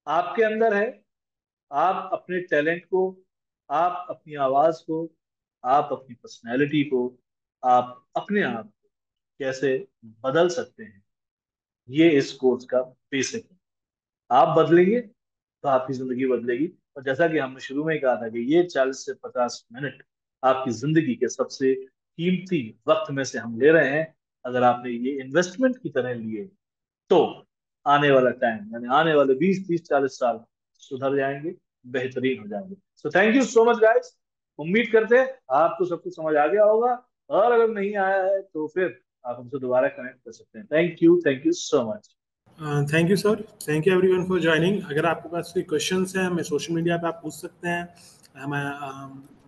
आपके अंदर है, आप अपने टैलेंट को, आप अपनी आवाज को, आप अपनी पर्सनैलिटी को, आप अपने आप को कैसे बदल सकते हैं, ये इस कोर्स का बेसिक है। आप बदलेंगे तो आपकी जिंदगी बदलेगी। और जैसा कि हमने शुरू में ही कहा था कि ये 40 से 50 मिनट आपकी जिंदगी के सबसे कीमती वक्त में से हम ले रहे हैं। अगर आपने ये इन्वेस्टमेंट की तरह लिए तो आने वाला टाइम, यानी आने वाले 20, 30, 40 साल सुधर जाएंगे, बेहतरीन हो जाएंगे। So thank you so much guys. उम्मीद करते हैं आपको सब कुछ समझ आ गया होगा। और अगर नहीं आया है तो फिर आप हमसे दोबारा कनेक्ट कर सकते हैं। Thank you so much. Thank you sir, thank you everyone for joining. अगर आपके पास कोई क्वेश्चंस हैं हमें सोशल मीडिया पे आप पूछ सकते हैं।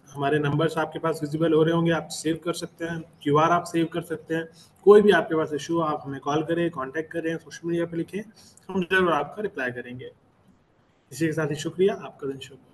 हमारे नंबर्स आपके पास विजिबल हो रहे होंगे, आप सेव कर सकते हैं, क्यूआर आप सेव कर सकते हैं। कोई भी आपके पास इशू हो आप हमें कॉल करें, कांटेक्ट करें, सोशल मीडिया पे लिखें, हम जरूर आपका रिप्लाई करेंगे। इसी के साथ ही शुक्रिया, आपका दिन शुभ हो।